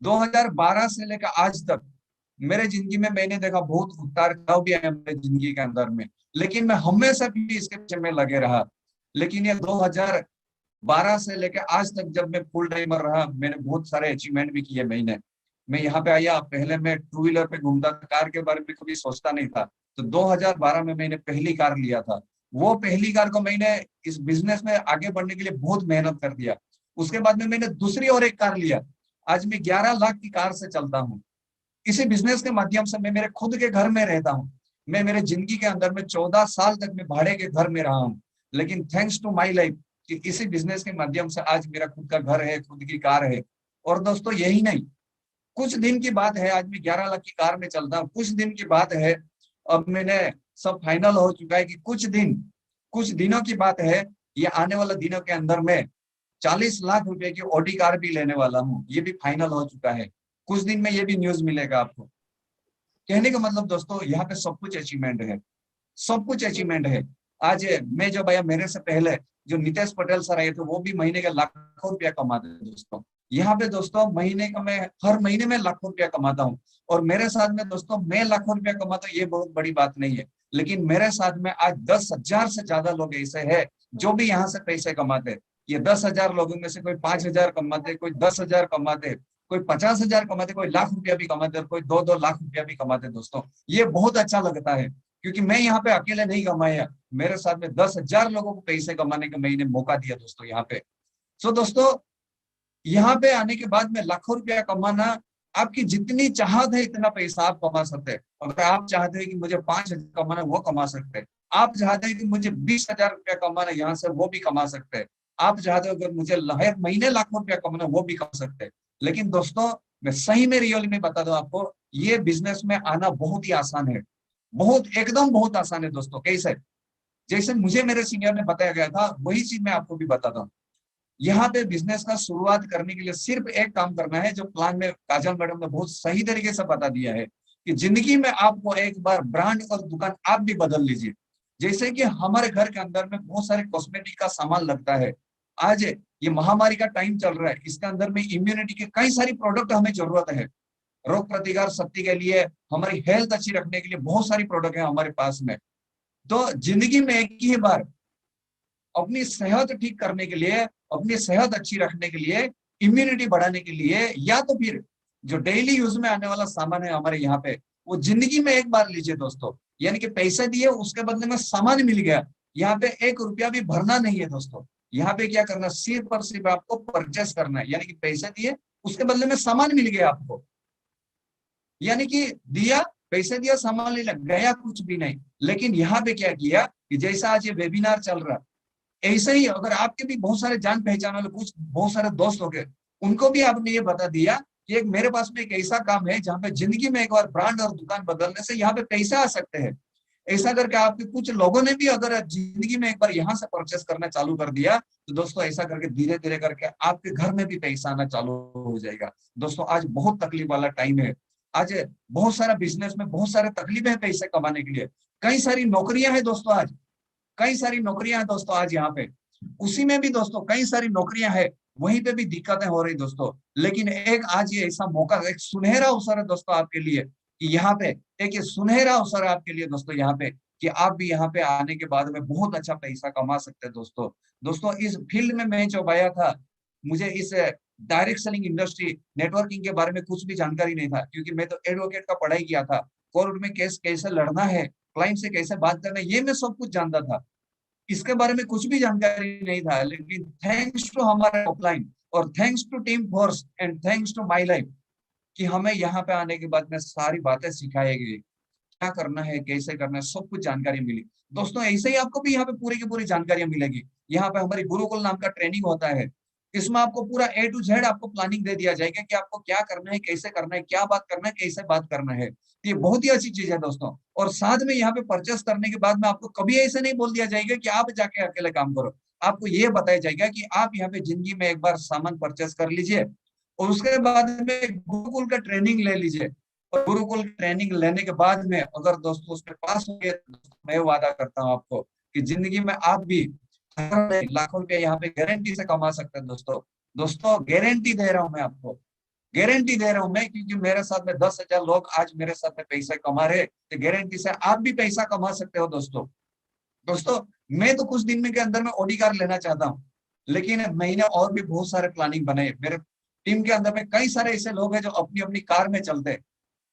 2012 से लेकर आज तक मेरे जिंदगी में मैंने देखा बहुत उतार चढ़ाव भी आया मेरे जिंदगी के अंदर में, लेकिन मैं हमेशा भी इसके पीछे में लगे रहा। लेकिन ये 2012 से लेकर आज तक जब मैं फुल टाइमर रहा, मैंने बहुत सारे अचीवमेंट भी किए। मैं यहाँ पे आया, पहले मैं 2 व्हीलर पे घूमता था, कार के बारे में कभी सोचता नहीं था। तो 2012 में मैंने पहली कार लिया था। वो पहली कार को मैंने इस बिजनेस में आगे बढ़ने के लिए बहुत मेहनत कर दिया। उसके बाद में मैंने दूसरी और एक कार लिया। आज मैं 11 लाख की कार से चलता हूँ। इसी बिजनेस के माध्यम से मैं मेरे खुद के घर में रहता हूँ। मैं मेरे जिंदगी के अंदर में 14 साल तक मैं भाड़े के घर में रहा हूँ, लेकिन थैंक्स टू माई लाइफ कि इसी बिजनेस के माध्यम से आज मेरा खुद का घर है, खुद की कार है। और दोस्तों यही नहीं, कुछ दिन की बात है, आज मैं 11 लाख की कार में चलता हूँ। कुछ दिन की बात है, अब मैंने सब फाइनल हो चुका है कि कुछ दिनों की बात है, ये आने वाले दिनों के अंदर में 40 लाख रुपए की ऑडी कार भी लेने वाला हूँ। ये भी फाइनल हो चुका है, कुछ दिन में ये भी न्यूज मिलेगा आपको। कहने का मतलब दोस्तों, यहाँ पे सब कुछ अचीवमेंट है, सब कुछ अचीवमेंट है। आज मैं जब आया, मेरे से पहले जो नितेश पटेल सर आए थे, वो भी महीने के लाखों रुपया कमाते थे दोस्तों। यहाँ पे दोस्तों महीने का मैं हर महीने में लाखों रुपया कमाता हूँ। और मेरे साथ में दोस्तों मैं लाखों रुपया कमाता हूँ, ये बहुत बड़ी बात नहीं है, लेकिन मेरे साथ में आज 10,000 से ज्यादा लोग ऐसे हैं जो भी यहाँ से पैसे कमाते। ये 10,000 लोगों में से कोई 5,000 कमाते, कोई 10,000 कमाते, कोई 50,000 कमाते, कोई लाख रुपया भी कमाते और कोई 2-2 लाख रुपया भी कमाते। दोस्तों ये बहुत अच्छा लगता है, क्योंकि मैं यहाँ पे अकेले नहीं कमाया, मेरे साथ में 10,000 लोगों को पैसे कमाने का मैंने मौका दिया दोस्तों यहाँ पे। सो दोस्तों यहाँ पे आने के बाद में लाखों रुपया कमाना, आपकी जितनी चाहत है इतना पैसा आप कमा सकते हैं। अगर आप चाहते हैं कि मुझे 5,000 कमाना, वो कमा सकते हैं। आप चाहते हैं कि मुझे 20,000 रुपया कमाना, यहाँ से वो भी कमा सकते हैं। आप चाहते हो अगर मुझे महीने लाखों रुपया कमाना, वो भी कमा सकते हैं। लेकिन दोस्तों मैं सही में रियली में बता दूं आपको, ये बिजनेस में आना बहुत ही आसान है, एकदम बहुत आसान है दोस्तों। कैसे? जैसे मुझे मेरे सीनियर ने बताया गया था, वही चीज मैं आपको भी बताता हूँ। यहाँ पे बिजनेस का शुरुआत करने के लिए सिर्फ एक काम करना है, जो प्लान में काजल मैडम ने बहुत सही तरीके से बता दिया है, कि जिंदगी में आपको एक बार ब्रांड और दुकान आप भी बदल लीजिए। जैसे कि हमारे घर के अंदर में बहुत सारे कॉस्मेटिक का सामान लगता है। आज ये महामारी का टाइम चल रहा है, इसके अंदर में इम्यूनिटी के कई सारी प्रोडक्ट हमें जरूरत है। रोग प्रतिकार शक्ति के लिए, हमारी हेल्थ अच्छी रखने के लिए बहुत सारी प्रोडक्ट है हमारे पास में। तो जिंदगी में एक ही बार अपनी सेहत ठीक करने के लिए, अपनी सेहत अच्छी रखने के लिए, इम्यूनिटी बढ़ाने के लिए, या तो फिर जो डेली यूज में आने वाला सामान है हमारे यहाँ पे, वो जिंदगी में एक बार लीजिए दोस्तों। यानी कि पैसे दिए, उसके बदले में सामान मिल गया, यहाँ पे 1 रुपया भी भरना नहीं है दोस्तों। यहाँ पे क्या करना, सिर्फ और सिर्फ आपको परचेस करना है, यानी कि पैसे दिए उसके बदले में सामान मिल गया आपको, यानी कि दिया, पैसे दिया, सामान ले गया, कुछ भी नहीं। लेकिन यहाँ पे क्या किया कि जैसा आज ये वेबिनार चल रहा, ऐसे ही अगर आपके भी बहुत सारे जान पहचान वाले कुछ बहुत सारे दोस्त हो गए, उनको भी आपने ये बता दिया कि एक मेरे पास में एक ऐसा काम है जहाँ पे जिंदगी में एक बार ब्रांड और दुकान बदलने से यहाँ पे पैसे आ सकते हैं। ऐसा करके आपके कुछ लोगों ने भी अगर जिंदगी में एक बार यहाँ से परचेस करना चालू कर दिया, तो दोस्तों ऐसा करके धीरे धीरे करके आपके घर में भी पैसा आना चालू हो जाएगा। दोस्तों आज बहुत तकलीफ वाला टाइम है, आज बहुत सारा बिजनेस में बहुत सारे तकलीफें हैं पैसे कमाने के लिए, कई सारी नौकरियां हैं दोस्तों, आज कई सारी नौकरियां हैं दोस्तों आज यहाँ पे, उसी में भी दोस्तों कई सारी नौकरियां हैं, वहीं पे भी दिक्कतें हो रही दोस्तों। लेकिन एक आज ये ऐसा मौका, एक सुनहरा अवसर है दोस्तों आपके लिए कि यहाँ पे एक ये सुनहरा अवसर है आपके लिए दोस्तों यहाँ पे, कि आप भी यहाँ पे आने के बाद में बहुत अच्छा पैसा कमा सकते हैं दोस्तों। दोस्तों इस फील्ड में मैं जब आया था, मुझे इस डायरेक्ट सेलिंग इंडस्ट्री नेटवर्किंग के बारे में कुछ भी जानकारी नहीं था, क्योंकि मैं तो एडवोकेट का पढ़ाई किया था, कोर्ट में केस कैसे लड़ना है, क्लाइंट से कैसे बात करना है, ये मैं सब कुछ जानता था, इसके बारे में कुछ भी जानकारी नहीं था। लेकिन थैंक्स टू हमारे ऑफलाइन और thanks to team force and thanks to my life, कि हमें यहाँ पे आने के बाद में सारी बातें सिखाई गई, क्या करना है, कैसे करना है, सब कुछ जानकारी मिली। दोस्तों ऐसे ही आपको भी यहाँ पे पूरी की पूरी जानकारियां मिलेगी। यहाँ पे हमारी गुरुकुल नाम का ट्रेनिंग होता है, इसमें आपको पूरा A to Z आपको प्लानिंग दे दिया जाएगा कि आपको क्या करना है, कैसे करना है, क्या बात करना है, कैसे बात करना है। ये बहुत ही अच्छी चीज है दोस्तों। और साथ में यहाँ पे परचेस करने के बाद में आपको कभी ऐसे नहीं बोल दिया जाएगा कि आप जाके अकेले काम करो, आपको ये बताया जाएगा कि आप यहाँ पे जिंदगी में एक बार सामान परचेस कर लीजिए और उसके बाद में गुरुकुल का ट्रेनिंग ले लीजिए, और गुरुकुल ट्रेनिंग लेने के बाद में अगर दोस्तों उसमें पास हो गए, मैं वादा करता हूँ आपको कि जिंदगी में आप भी लाखों रुपया यहाँ पे गारंटी से कमा सकते हैं दोस्तों। दोस्तों गारंटी दे रहा हूँ मैं आपको, गारंटी दे रहा हूँ मैं, क्योंकि मेरे साथ में 10,000 लोग आज मेरे साथ में पैसा कमा रहे, तो गारंटी से आप भी पैसा कमा सकते हो दोस्तों। दोस्तों मैं तो कुछ दिन में के अंदर में ऑडी कार लेना चाहता हूँ, लेकिन मैंने और भी बहुत सारे प्लानिंग बनाए। मेरे टीम के अंदर में कई सारे ऐसे लोग हैं जो अपनी अपनी कार में चलते हैं,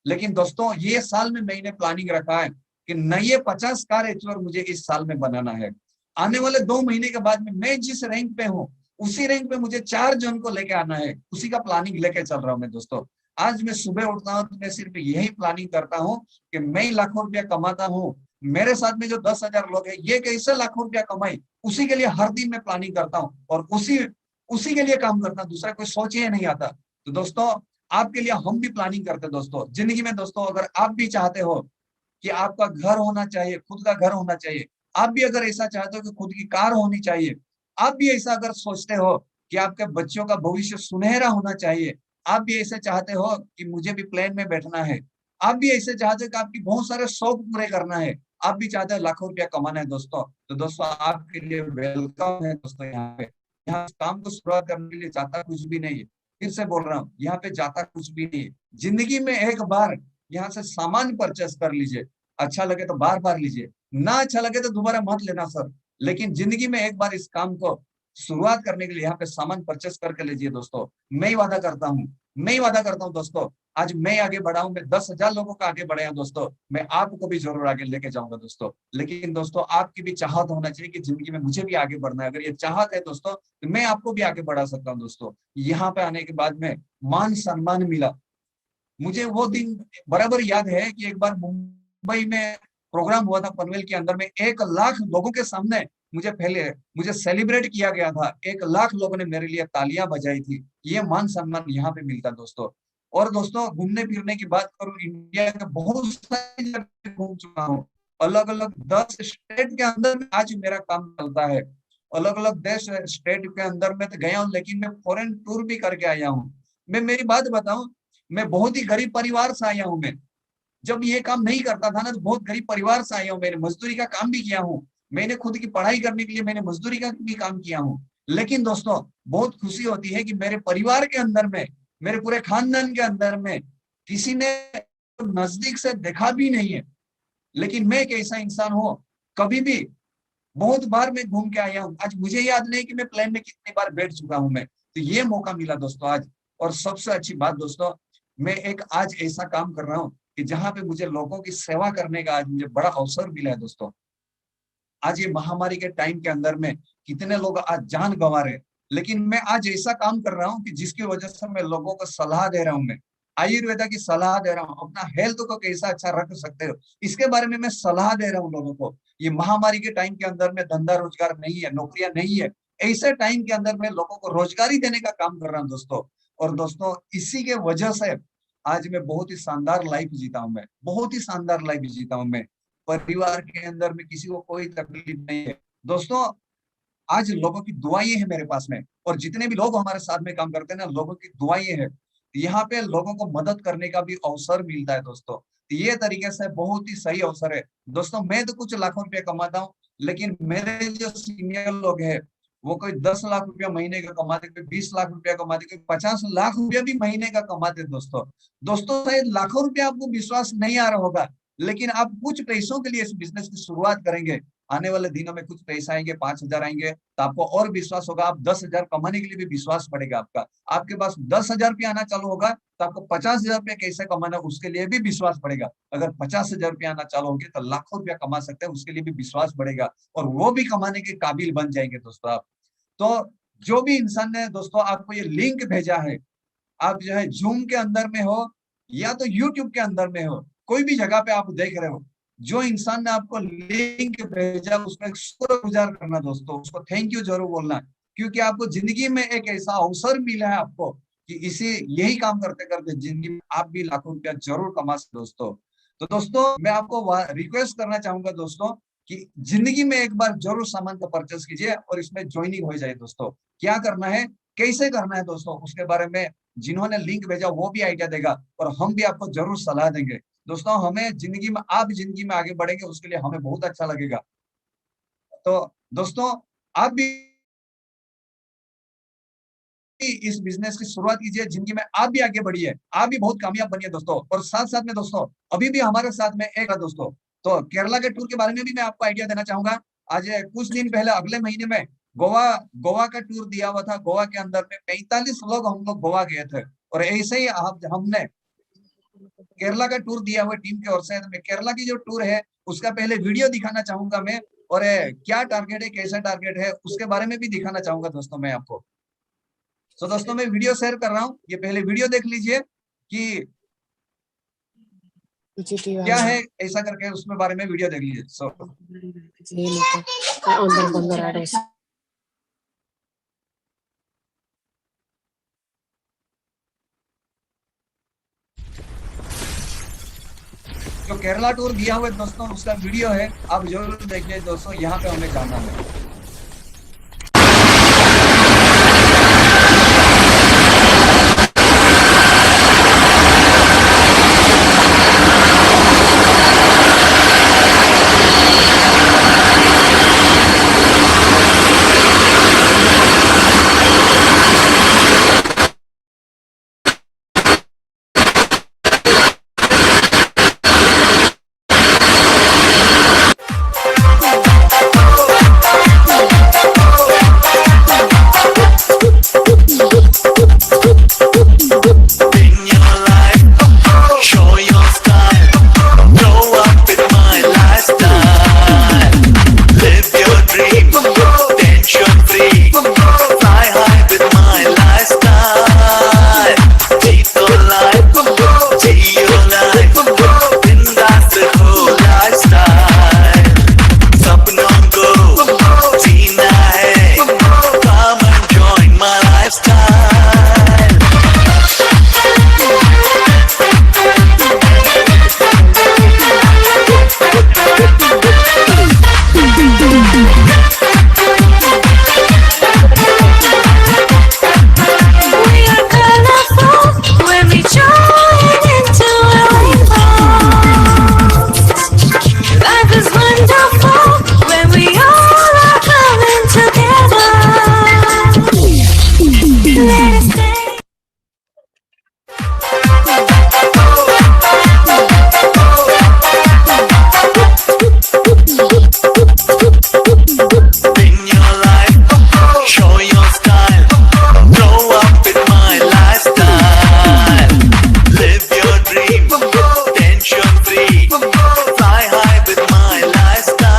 लेकिन दोस्तों ये साल में मैंने प्लानिंग रखा है कि नए 50 कार एचयूआर मुझे इस साल में बनाना है। आने वाले 2 महीने के बाद में मैं जिस रैंक पे हूँ उसी रैंक पे मुझे 4 जन को लेके आना है, उसी का प्लानिंग लेके चल रहा हूँ मैं दोस्तों। आज मैं सुबह उठता हूँ तो मैं सिर्फ यही प्लानिंग करता हूँ कि मैं लाखों रुपया कमाता हूँ, मेरे साथ में जो 10,000 लोग हैं ये कैसे लाखों रुपया कमाए, उसी के लिए हर दिन मैं प्लानिंग करता हूँ और उसी के लिए काम करता हूँ, दूसरा कोई सोच ही नहीं आता। तो दोस्तों आपके लिए हम भी प्लानिंग करते हैं दोस्तों जिंदगी में। दोस्तों अगर आप भी चाहते हो कि आपका घर होना चाहिए, खुद का घर होना चाहिए, आप भी अगर ऐसा चाहते हो कि खुद की कार होनी चाहिए, आप भी ऐसा अगर सोचते हो कि आपके बच्चों का भविष्य सुनहरा होना चाहिए, आप भी ऐसे चाहते हो कि मुझे भी प्लेन में बैठना है, आप भी ऐसे चाहते हो कि आपकी बहुत सारे शौक पूरे करना है, आप भी चाहते हो लाखों रुपया कमाना है दोस्तों, तो दोस्तों आपके लिए वेलकम है दोस्तों। यहाँ काम को शुरुआत करने के लिए जाता कुछ भी नहीं है, फिर से बोल रहा हूँ, यहाँ पे जाता कुछ भी नहीं है। जिंदगी में एक बार यहाँ से सामान परचेस कर लीजिए, अच्छा लगे तो बार बार लीजिए, ना अच्छा लगे तो दोबारा मत लेना सर, लेकिन जिंदगी में एक बार इस काम को शुरुआत करने के लिए यहाँ पे सामान परचेस करके लीजिए दोस्तों। मैं ही वादा करता हूँ दोस्तों, आज मैं आगे बढ़ा हूं, मैं 10,000 लोगों का आगे बढ़े हैं दोस्तों, मैं आपको भी जरूर आगे लेके जाऊंगा दोस्तों। लेकिन दोस्तों आपकी भी चाहत होना चाहिए कि जिंदगी में मुझे भी आगे बढ़ना है, अगर ये चाहत है दोस्तों तो मैं आपको भी आगे बढ़ा सकता हूँ दोस्तों। यहाँ पे आने के बाद में मान सम्मान मिला, मुझे वो दिन बराबर याद है कि एक बार मुंबई में प्रोग्राम हुआ था पनवेल के अंदर में, 1 लाख लोगों के सामने मुझे सेलिब्रेट किया गया था, 1 लाख लोगों ने मेरे लिए तालियां बजाई थी। ये मान सम्मान यहाँ पे मिलता दोस्तों। और दोस्तों घूमने फिरने की बात करूं, इंडिया के बहुत सारी जगह घूम चुका हूँ, अलग अलग 10 स्टेट के अंदर में आज मेरा काम चलता है, अलग अलग देश स्टेट के अंदर में तो गया हूँ, लेकिन मैं फॉरेन टूर भी करके आया हूँ। मैं मेरी बात बताऊं, मैं बहुत ही गरीब परिवार से आया हूँ। मैं जब ये काम नहीं करता था ना तो बहुत गरीब परिवार से आया हूँ, मैंने मजदूरी का काम भी किया हूँ, मैंने खुद की पढ़ाई करने के लिए मैंने मजदूरी का भी काम किया हूँ। लेकिन दोस्तों बहुत खुशी होती है कि मेरे परिवार के अंदर में, मेरे पूरे खानदान के अंदर में किसी ने नजदीक से देखा भी नहीं है, लेकिन मैं एक ऐसा इंसान हूँ, कभी भी बहुत बार मैं घूम के आया हूँ। आज मुझे याद नहीं कि मैं प्लेन में कितनी बार बैठ चुका हूँ मैं, तो ये मौका मिला दोस्तों आज। और सबसे अच्छी बात दोस्तों, मैं एक आज ऐसा काम कर रहा हूँ कि जहां पे मुझे लोगों की सेवा करने का आज मुझे बड़ा अवसर मिला है दोस्तों। आज ये महामारी के टाइम के अंदर में कितने लोग आज जान गंवा रहे हैं, लेकिन मैं आज ऐसा काम कर रहा हूँ कि जिसकी वजह से मैं लोगों को सलाह दे रहा हूँ, मैं आयुर्वेदा की सलाह दे रहा हूँ, अपना हेल्थ को कैसा अच्छा रख सकते हो इसके बारे में मैं सलाह दे रहा हूँ लोगों को। ये महामारी के टाइम के अंदर में धंधा रोजगार नहीं है, नौकरियां नहीं है, ऐसे टाइम के अंदर मैं लोगों को रोजगारी देने का काम कर रहा हूँ दोस्तों। और दोस्तों इसी के वजह से आज मैं बहुत ही शानदार लाइफ जीता हूँ, मैं बहुत ही शानदार लाइफ जीता हूँ। मैं परिवार के अंदर में किसी को कोई तकलीफ नहीं है दोस्तों। आज लोगों की दुआएं हैं मेरे पास में, और जितने भी लोग हमारे साथ में काम करते हैं ना, लोगों की दुआएं हैं। यहाँ पे लोगों को मदद करने का भी अवसर मिलता है दोस्तों। ये तरीके से बहुत ही सही अवसर है दोस्तों। मैं तो कुछ लाखों रुपया कमाता हूँ, लेकिन मेरे जो सीनियर लोग हैं वो कोई 10 लाख रुपया महीने का कमाते, कोई 20 लाख रुपया कमाते, कोई 50 लाख रुपया भी महीने का कमाते दोस्तों शायद लाखों रुपया आपको विश्वास नहीं आ रहा होगा, लेकिन आप कुछ पैसों के लिए इस बिजनेस की शुरुआत करेंगे, आने वाले दिनों में कुछ पैसा आएंगे, 5,000 आएंगे तो आपको और विश्वास होगा। आप 10,000 कमाने के लिए भी विश्वास बढ़ेगा आपका। आपके पास 10,000 रुपया आना चालू होगा तो आपको 50,000 रुपया कैसे कमाना उसके लिए भी विश्वास बढ़ेगा। अगर 50,000 रुपया आना चालू होंगे तो लाखों रुपया कमा सकते हैं, उसके लिए भी विश्वास बढ़ेगा और वो भी कमाने के काबिल बन जाएंगे दोस्तों आप। तो जो भी इंसान ने दोस्तों आपको ये लिंक भेजा है, आप जो है जूम के अंदर में हो या तो यूट्यूब के अंदर में हो, कोई भी जगह पे आप देख रहे हो, जो इंसान ने आपको लिंक भेजा उसमें शुक्रगुजार करना दोस्तों, उसको थैंक यू जरूर बोलना, क्योंकि आपको जिंदगी में एक ऐसा अवसर मिला है आपको कि यही काम करते करते जिंदगी में आप भी लाखों रुपया जरूर कमा सकते दोस्तों। तो दोस्तों मैं आपको रिक्वेस्ट करना चाहूंगा दोस्तों कि जिंदगी में एक बार जरूर सामान का परचेस कीजिए और इसमें ज्वाइनिंग हो जाए दोस्तों। क्या करना है, कैसे करना है दोस्तों, उसके बारे में जिन्होंने लिंक भेजा वो भी आइडिया देगा और हम भी आपको जरूर सलाह देंगे दोस्तों। हमें जिंदगी में, आप जिंदगी में आगे बढ़ेंगे उसके लिए हमें बहुत अच्छा लगेगा। तो दोस्तों आप भी इस बिजनेस की शुरुआत कीजिए, जिंदगी में आप भी आगे बढ़िए, आप भी बहुत कामयाब बनिए दोस्तों। और साथ साथ में दोस्तों अभी भी हमारे साथ में एक दोस्तों, तो केरला के टूर के बारे में भी मैं आपको आइडिया देना चाहूंगा। आज कुछ दिन पहले अगले महीने में गोवा का टूर दिया हुआ था। गोवा के अंदर में 45 लोग हम लोग गोवा गए थे और ऐसे ही हमने केरला का टूर दिया हुआ टीम की ओर से। मैं केरला की जो टूर है उसका पहले वीडियो दिखाना चाहूंगा मैं, और क्या टारगेट है, कैसा टारगेट है उसके बारे में भी दिखाना चाहूंगा दोस्तों मैं आपको। तो दोस्तों मैं वीडियो शेयर कर रहा हूँ, ये पहले वीडियो देख लीजिए कि क्या है ऐसा करके, उसमें बारे में वीडियो देख लीजिए। जो केरला टूर दिया हुआ है दोस्तों उसका वीडियो है, आप जरूर देखिए दोस्तों। यहाँ पे हमें जाना है। Fly high with my lifestyle.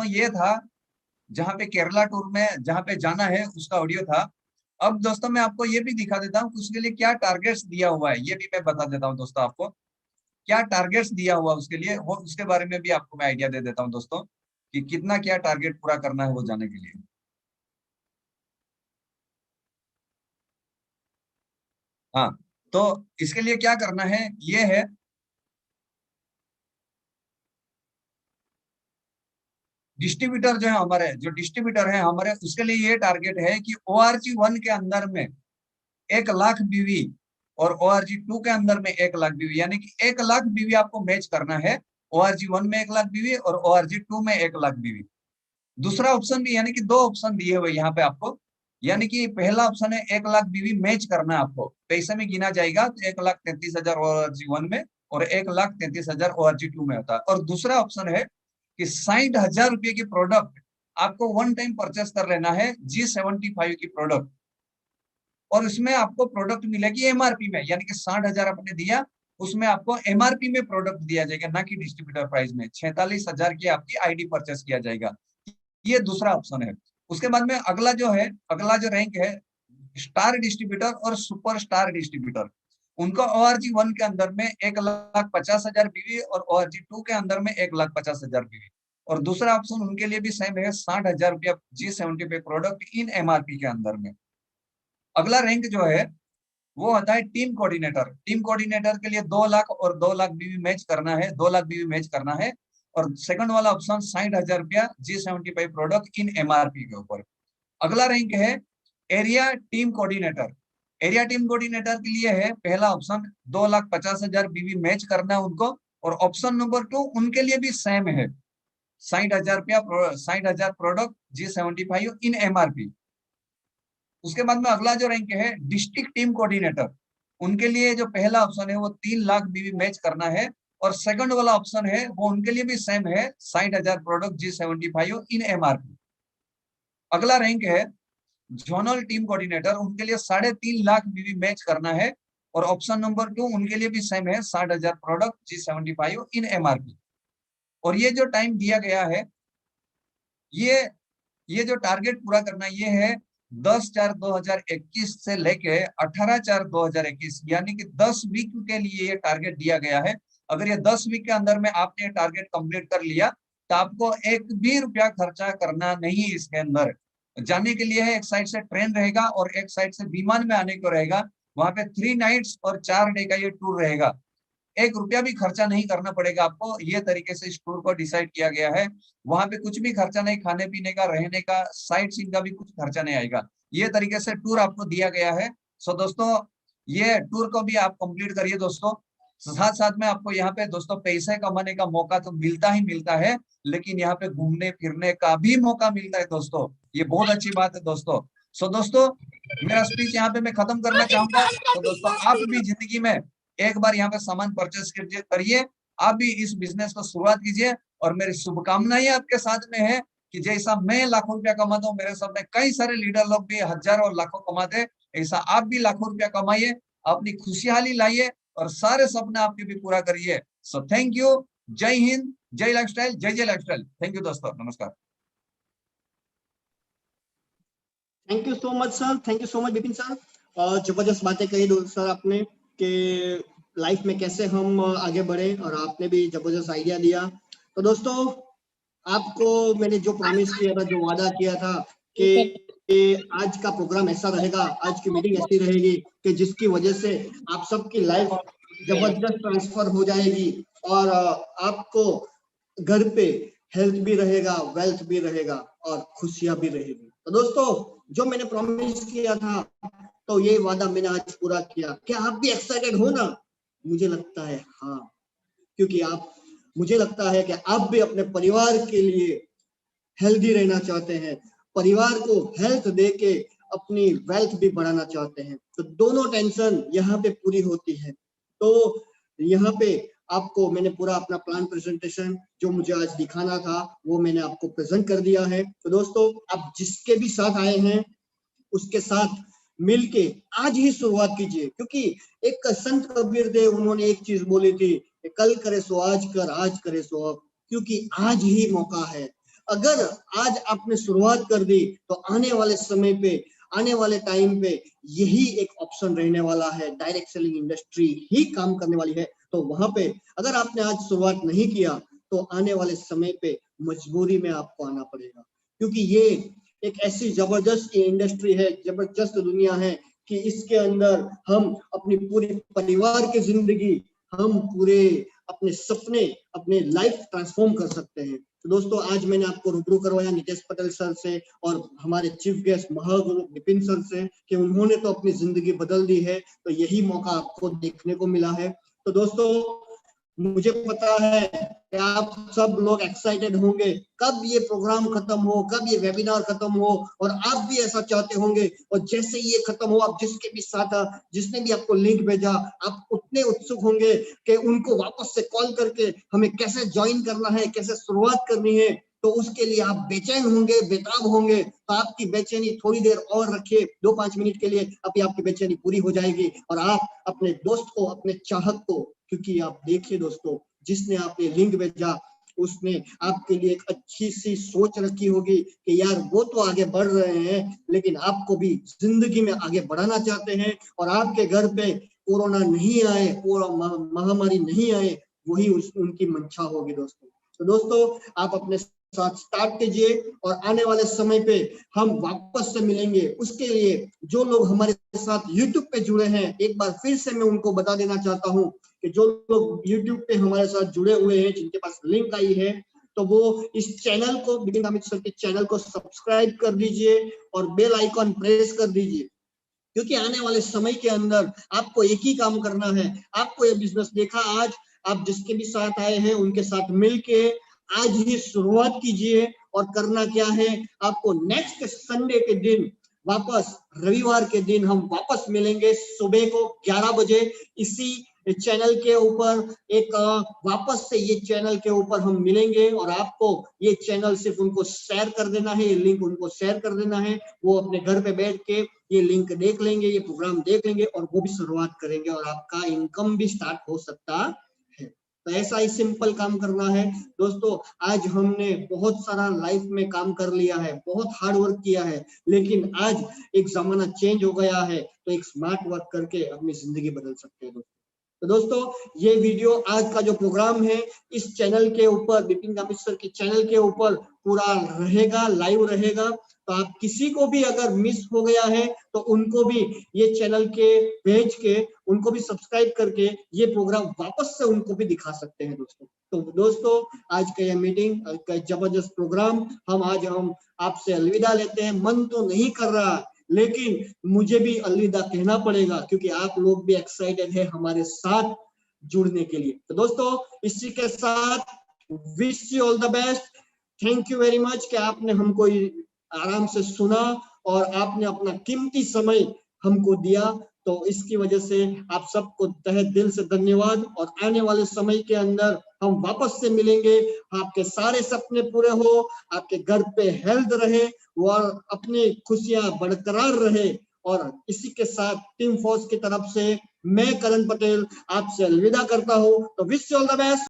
दोस्तों ये था जहाँ पे केरला टूर में जहाँ पे जाना है उसका ऑडियो था। अब दोस्तों मैं आपको ये भी दिखा देता हूँ उसके लिए क्या टारगेट्स दिया हुआ है, ये भी मैं बता देता हूँ दोस्तों आपको क्या टारगेट्स दिया हुआ उसके लिए, और उसके बारे में भी आपको मैं आइडिया दे देता हूँ दोस्तों कि कितना क्या टारगेट पूरा करना है वो जाने के लिए। हाँ, तो इसके लिए क्या करना है ये है, डिस्ट्रीब्यूटर जो है हमारे, जो डिस्ट्रीब्यूटर है हमारे, उसके लिए ये टारगेट है कि ORG 1 के अंदर में 1,00,000 बीवी और ORG 2 के अंदर में 1,00,000 बीवी, यानी कि 1,00,000 बीवी आपको मैच करना है। ORG 1 में 1,00,000 बीवी और ORG 2 में 1,00,000 बीवी। दूसरा ऑप्शन भी, यानी कि 2 ऑप्शन दिए हुए यहाँ पे आपको, यानी कि पहला ऑप्शन है 1,00,000 बीवी मैच करना है आपको, पैसे में गिना जाएगा तो 1,33,000 ORG 1 में और 1,33,000 ORG 2 में होता है। और दूसरा ऑप्शन है कि 60,000 रुपये की प्रोडक्ट आपको वन टाइम परचेस कर लेना है G75 की प्रोडक्ट, और उसमें आपको प्रोडक्ट मिलेगी MRP में, यानी कि 60,000 आपने दिया उसमें आपको MRP में प्रोडक्ट दिया जाएगा, ना कि डिस्ट्रीब्यूटर प्राइस में। 46,000 की आपकी ID परचेस किया जाएगा, ये दूसरा ऑप्शन है। उसके बाद में अगला जो है, अगला जो रैंक है स्टार डिस्ट्रीब्यूटर और सुपर स्टार डिस्ट्रीब्यूटर, उनका ORG 1 के अंदर में 1,50,000 बीवी और ORG 2 के अंदर में 1,50,000 बीवी, और दूसरा ऑप्शन उनके लिए भी सेम है 60,000 रुपया G75 प्रोडक्ट इन MRP के अंदर में। अगला रैंक जो है वो होता है टीम कोऑर्डिनेटर। टीम कोऑर्डिनेटर के लिए 2,00,000 और 2,00,000 बीवी मैच करना है, 2,00,000 बीवी मैच करना है, और सेकंड वाला ऑप्शन 60,000 रुपया G75 प्रोडक्ट इन MRP के ऊपर। अगला रैंक है area team coordinator. Area team coordinator के लिए है पहला ऑप्शन 2,50,000 बीवी मैच करना है उनको, और ऑप्शन नंबर 2 उनके लिए भी सेम है 60,000 रुपया 60,000 प्रोडक्ट G75 इन MRP। उसके बाद में अगला जो रैंक है डिस्ट्रिक्ट टीम कोऑर्डिनेटर, उनके लिए जो पहला ऑप्शन है वो 3,00,000 बीवी मैच करना है, और सेकंड वाला ऑप्शन है वो उनके लिए भी सेम है 60,000 प्रोडक्ट G75 इन MRP। अगला रैंक है जोनल टीम कोऑर्डिनेटर, उनके लिए 3.5 बीवी मैच करना है, और ऑप्शन नंबर 2 उनके लिए भी सेम है 60,000 प्रोडक्ट G75 इन MRP। और ये जो टाइम दिया गया है, ये जो टारगेट पूरा करना ये है 10/4/2021 से लेके 18/4/2021, यानी कि 10 वीक के लिए ये टारगेट दिया गया है। अगर ये 10 वीक के अंदर में आपने टारगेट कंप्लीट कर लिया तो आपको 1 भी रुपया खर्चा करना नहीं इसके अंदर। जाने के लिए है, एक साइड से ट्रेन रहेगा और एक साइड से विमान में आने को रहेगा। वहां पे 3 नाइट्स और 4 डे का ये टूर रहेगा। 1 रुपया भी खर्चा नहीं करना पड़ेगा आपको, ये तरीके से इस टूर को डिसाइड किया गया है। वहां पे कुछ भी खर्चा नहीं, खाने पीने का, रहने का, साइट सीइंग का भी कुछ खर्चा नहीं आएगा। ये तरीके से टूर आपको दिया गया है। सो दोस्तों ये टूर को भी आप कंप्लीट करिए दोस्तों। साथ साथ में आपको यहाँ पे दोस्तों पैसे कमाने का मौका तो मिलता ही मिलता है, लेकिन यहाँ पे घूमने फिरने का भी मौका मिलता है दोस्तों, ये बहुत अच्छी बात है दोस्तों। सो दोस्तों मेरा स्पीच यहाँ पे मैं खत्म करना चाहूंगा। तो दोस्तों आप भी जिंदगी में एक बार यहाँ पे सामान परचेस करिए, आप भी इस बिजनेस को शुरुआत कीजिए, और मेरी शुभकामनाएं आपके साथ में है कि जैसा मैं लाखों रुपया कमाता हूँ, मेरे सामने कई सारे लीडर लोग भी हजारों और लाखों कमाते, ऐसा आप भी लाखों रुपया कमाइए, अपनी खुशहाली लाइए और सारे सपने आपके भी पूरा करिए। सो थैंक यू, जय हिंद, जय लाइफस्टाइल, जय जय लाइफस्टाइल। थैंक यू दोस्तों, नमस्कार। Thank you so much sir, thank you so much Vipin sir. जबरदस्त बातें कही सर आपने कि लाइफ में कैसे हम आगे बढ़े, और आपने भी जबरदस्त आइडिया दिया। तो दोस्तों आपको मैंने जो प्रॉमिस किया था, जो वादा किया था कि आज का प्रोग्राम ऐसा रहेगा, आज की मीटिंग ऐसी रहेगी कि जिसकी वजह से आप सबकी लाइफ जबरदस्त ट्रांसफर हो जाएगी, और आपको घर पे हेल्थ भी रहेगा, वेल्थ भी रहेगा, और खुशियां भी रहेगी। तो दोस्तों जो मैंने प्रॉमिस किया था, तो ये वादा मैंने आज पूरा किया। क्या आप भी एक्साइटेड हो ना? मुझे लगता है हाँ, क्योंकि मुझे लगता है कि आप भी अपने परिवार के लिए हेल्दी रहना चाहते हैं, परिवार को हेल्थ देके अपनी वेल्थ भी बढ़ाना चाहते हैं। तो दोनों टेंशन यहाँ पे पूरी होती है। तो यहाँ पे आपको मैंने पूरा अपना प्लान प्रेजेंटेशन जो मुझे आज दिखाना था वो मैंने आपको प्रेजेंट कर दिया है। तो दोस्तों आप जिसके भी साथ आए हैं उसके साथ मिलके आज ही शुरुआत कीजिए, क्योंकि एक संत कबीर देव उन्होंने एक चीज बोली थी, कल करे सो आज कर, आज करे सो अब, क्योंकि आज ही मौका है। अगर आज आपने शुरुआत कर दी तो आने वाले समय पे, आने वाले टाइम पे यही एक ऑप्शन रहने वाला है, डायरेक्ट सेलिंग इंडस्ट्री ही काम करने वाली है। तो वहां पे अगर आपने आज शुरुआत नहीं किया तो आने वाले समय पे मजबूरी में आपको आना पड़ेगा, क्योंकि ये एक ऐसी जबरदस्त इंडस्ट्री है, जबरदस्त दुनिया है कि इसके अंदर हम अपनी पूरी परिवार की जिंदगी, हम पूरे अपने सपने, अपने लाइफ ट्रांसफॉर्म कर सकते हैं। तो दोस्तों, आज मैंने आपको रूबरू करवाया नीतेश पटेल सर से और हमारे chief guest Mahaguru Vipin sir से कि उन्होंने तो अपनी जिंदगी बदल दी है, तो यही मौका आपको देखने को मिला है। तो दोस्तों, मुझे पता है कि आप सब लोग एक्साइटेड होंगे कब ये प्रोग्राम खत्म हो, कब ये वेबिनार खत्म हो, और आप भी ऐसा चाहते होंगे। और जैसे ये खत्म हो, आप जिसके भी साथ, जिसने भी आपको लिंक भेजा, आप उतने उत्सुक होंगे कि उनको वापस से कॉल करके हमें कैसे ज्वाइन करना है, कैसे शुरुआत करनी है। तो उसके लिए आप बेचैन होंगे, बेताब होंगे। तो आपकी बेचैनी थोड़ी देर और रखिए, 2-5 मिनट के लिए अभी आपकी बेचैनी पूरी हो जाएगी और आप अपने दोस्त को, अपने चाहक को, क्योंकि आप देखिए दोस्तों, जिसने आपने लिंक भेजा उसने आपके लिए एक अच्छी सी सोच रखी होगी कि यार वो तो आगे बढ़ रहे हैं, लेकिन आपको भी जिंदगी में आगे बढ़ाना चाहते हैं और आपके घर पे कोरोना नहीं आए, महामारी नहीं आए, वही उनकी मंशा होगी दोस्तों। तो दोस्तों, आप अपने साथ स्टार्ट कीजिए और आने वाले समय पे हम वापस से मिलेंगे। उसके लिए जो लोग हमारे साथ YouTube पे जुड़े हैं, एक बार फिर से मैं उनको बता देना चाहता हूँ कि जो लोग YouTube पे हमारे साथ जुड़े हुए हैं, जिनके पास लिंक आई है, तो वो इस चैनल को, विपिन गामित सर के चैनल को सब्सक्राइब कर दीजिए और बेल आइकॉन प्रेस कर दीजिए, क्योंकि आने वाले समय के अंदर आपको एक ही काम करना है। आपको ये बिजनेस देखा, आज आप जिसके भी साथ आए हैं उनके साथ मिलके आज ही शुरुआत कीजिए। और करना क्या है, आपको नेक्स्ट संडे के दिन, वापस रविवार के दिन हम वापस मिलेंगे सुबह को 11 बजे इसी चैनल के ऊपर। एक वापस से ये चैनल के ऊपर हम मिलेंगे और आपको ये चैनल सिर्फ उनको शेयर कर देना है, ये लिंक उनको शेयर कर देना है। वो अपने घर पे बैठ के ये लिंक देख लेंगे, ये प्रोग्राम देख लेंगे और वो भी शुरुआत करेंगे और आपका इनकम भी स्टार्ट हो सकता है। तो ऐसा ही सिंपल काम करना है दोस्तों। आज हमने बहुत सारा लाइफ में काम कर लिया है, बहुत हार्ड वर्क किया है, लेकिन आज एक जमाना चेंज हो गया है, तो एक स्मार्ट वर्क करके अपनी जिंदगी बदल सकते हैं दोस्तों। तो दोस्तों, ये वीडियो, आज का जो प्रोग्राम है, इस चैनल के ऊपर, विपिन गामित सर के चैनल के ऊपर पूरा रहेगा, लाइव रहेगा। तो आप किसी को भी अगर मिस हो गया है तो उनको भी ये चैनल के भेज के, उनको भी सब्सक्राइब करके ये प्रोग्राम वापस से उनको भी दिखा सकते हैं दोस्तों। तो दोस्तों, आज का ये मीटिंग, आज का जबरदस्त प्रोग्राम, हम आपसे अलविदा लेते हैं। मन तो नहीं कर रहा, लेकिन मुझे भी अलविदा कहना पड़ेगा, क्योंकि आप लोग भी एक्साइटेड है हमारे साथ जुड़ने के लिए। तो दोस्तों, इसी के साथ wish you all the best. Thank you very much कि आपने हमको आराम से सुना और आपने अपना कीमती समय हमको दिया। तो इसकी वजह से आप सबको तहे दिल से धन्यवाद। और आने वाले समय के अंदर हम वापस से मिलेंगे। आपके सारे सपने पूरे हो, आपके घर पे हेल्थ रहे और अपनी खुशियां बरकरार रहे। और इसी के साथ टीम फोर्स की तरफ से मैं करण पटेल आपसे अलविदा करता हूं। तो wish you all the best.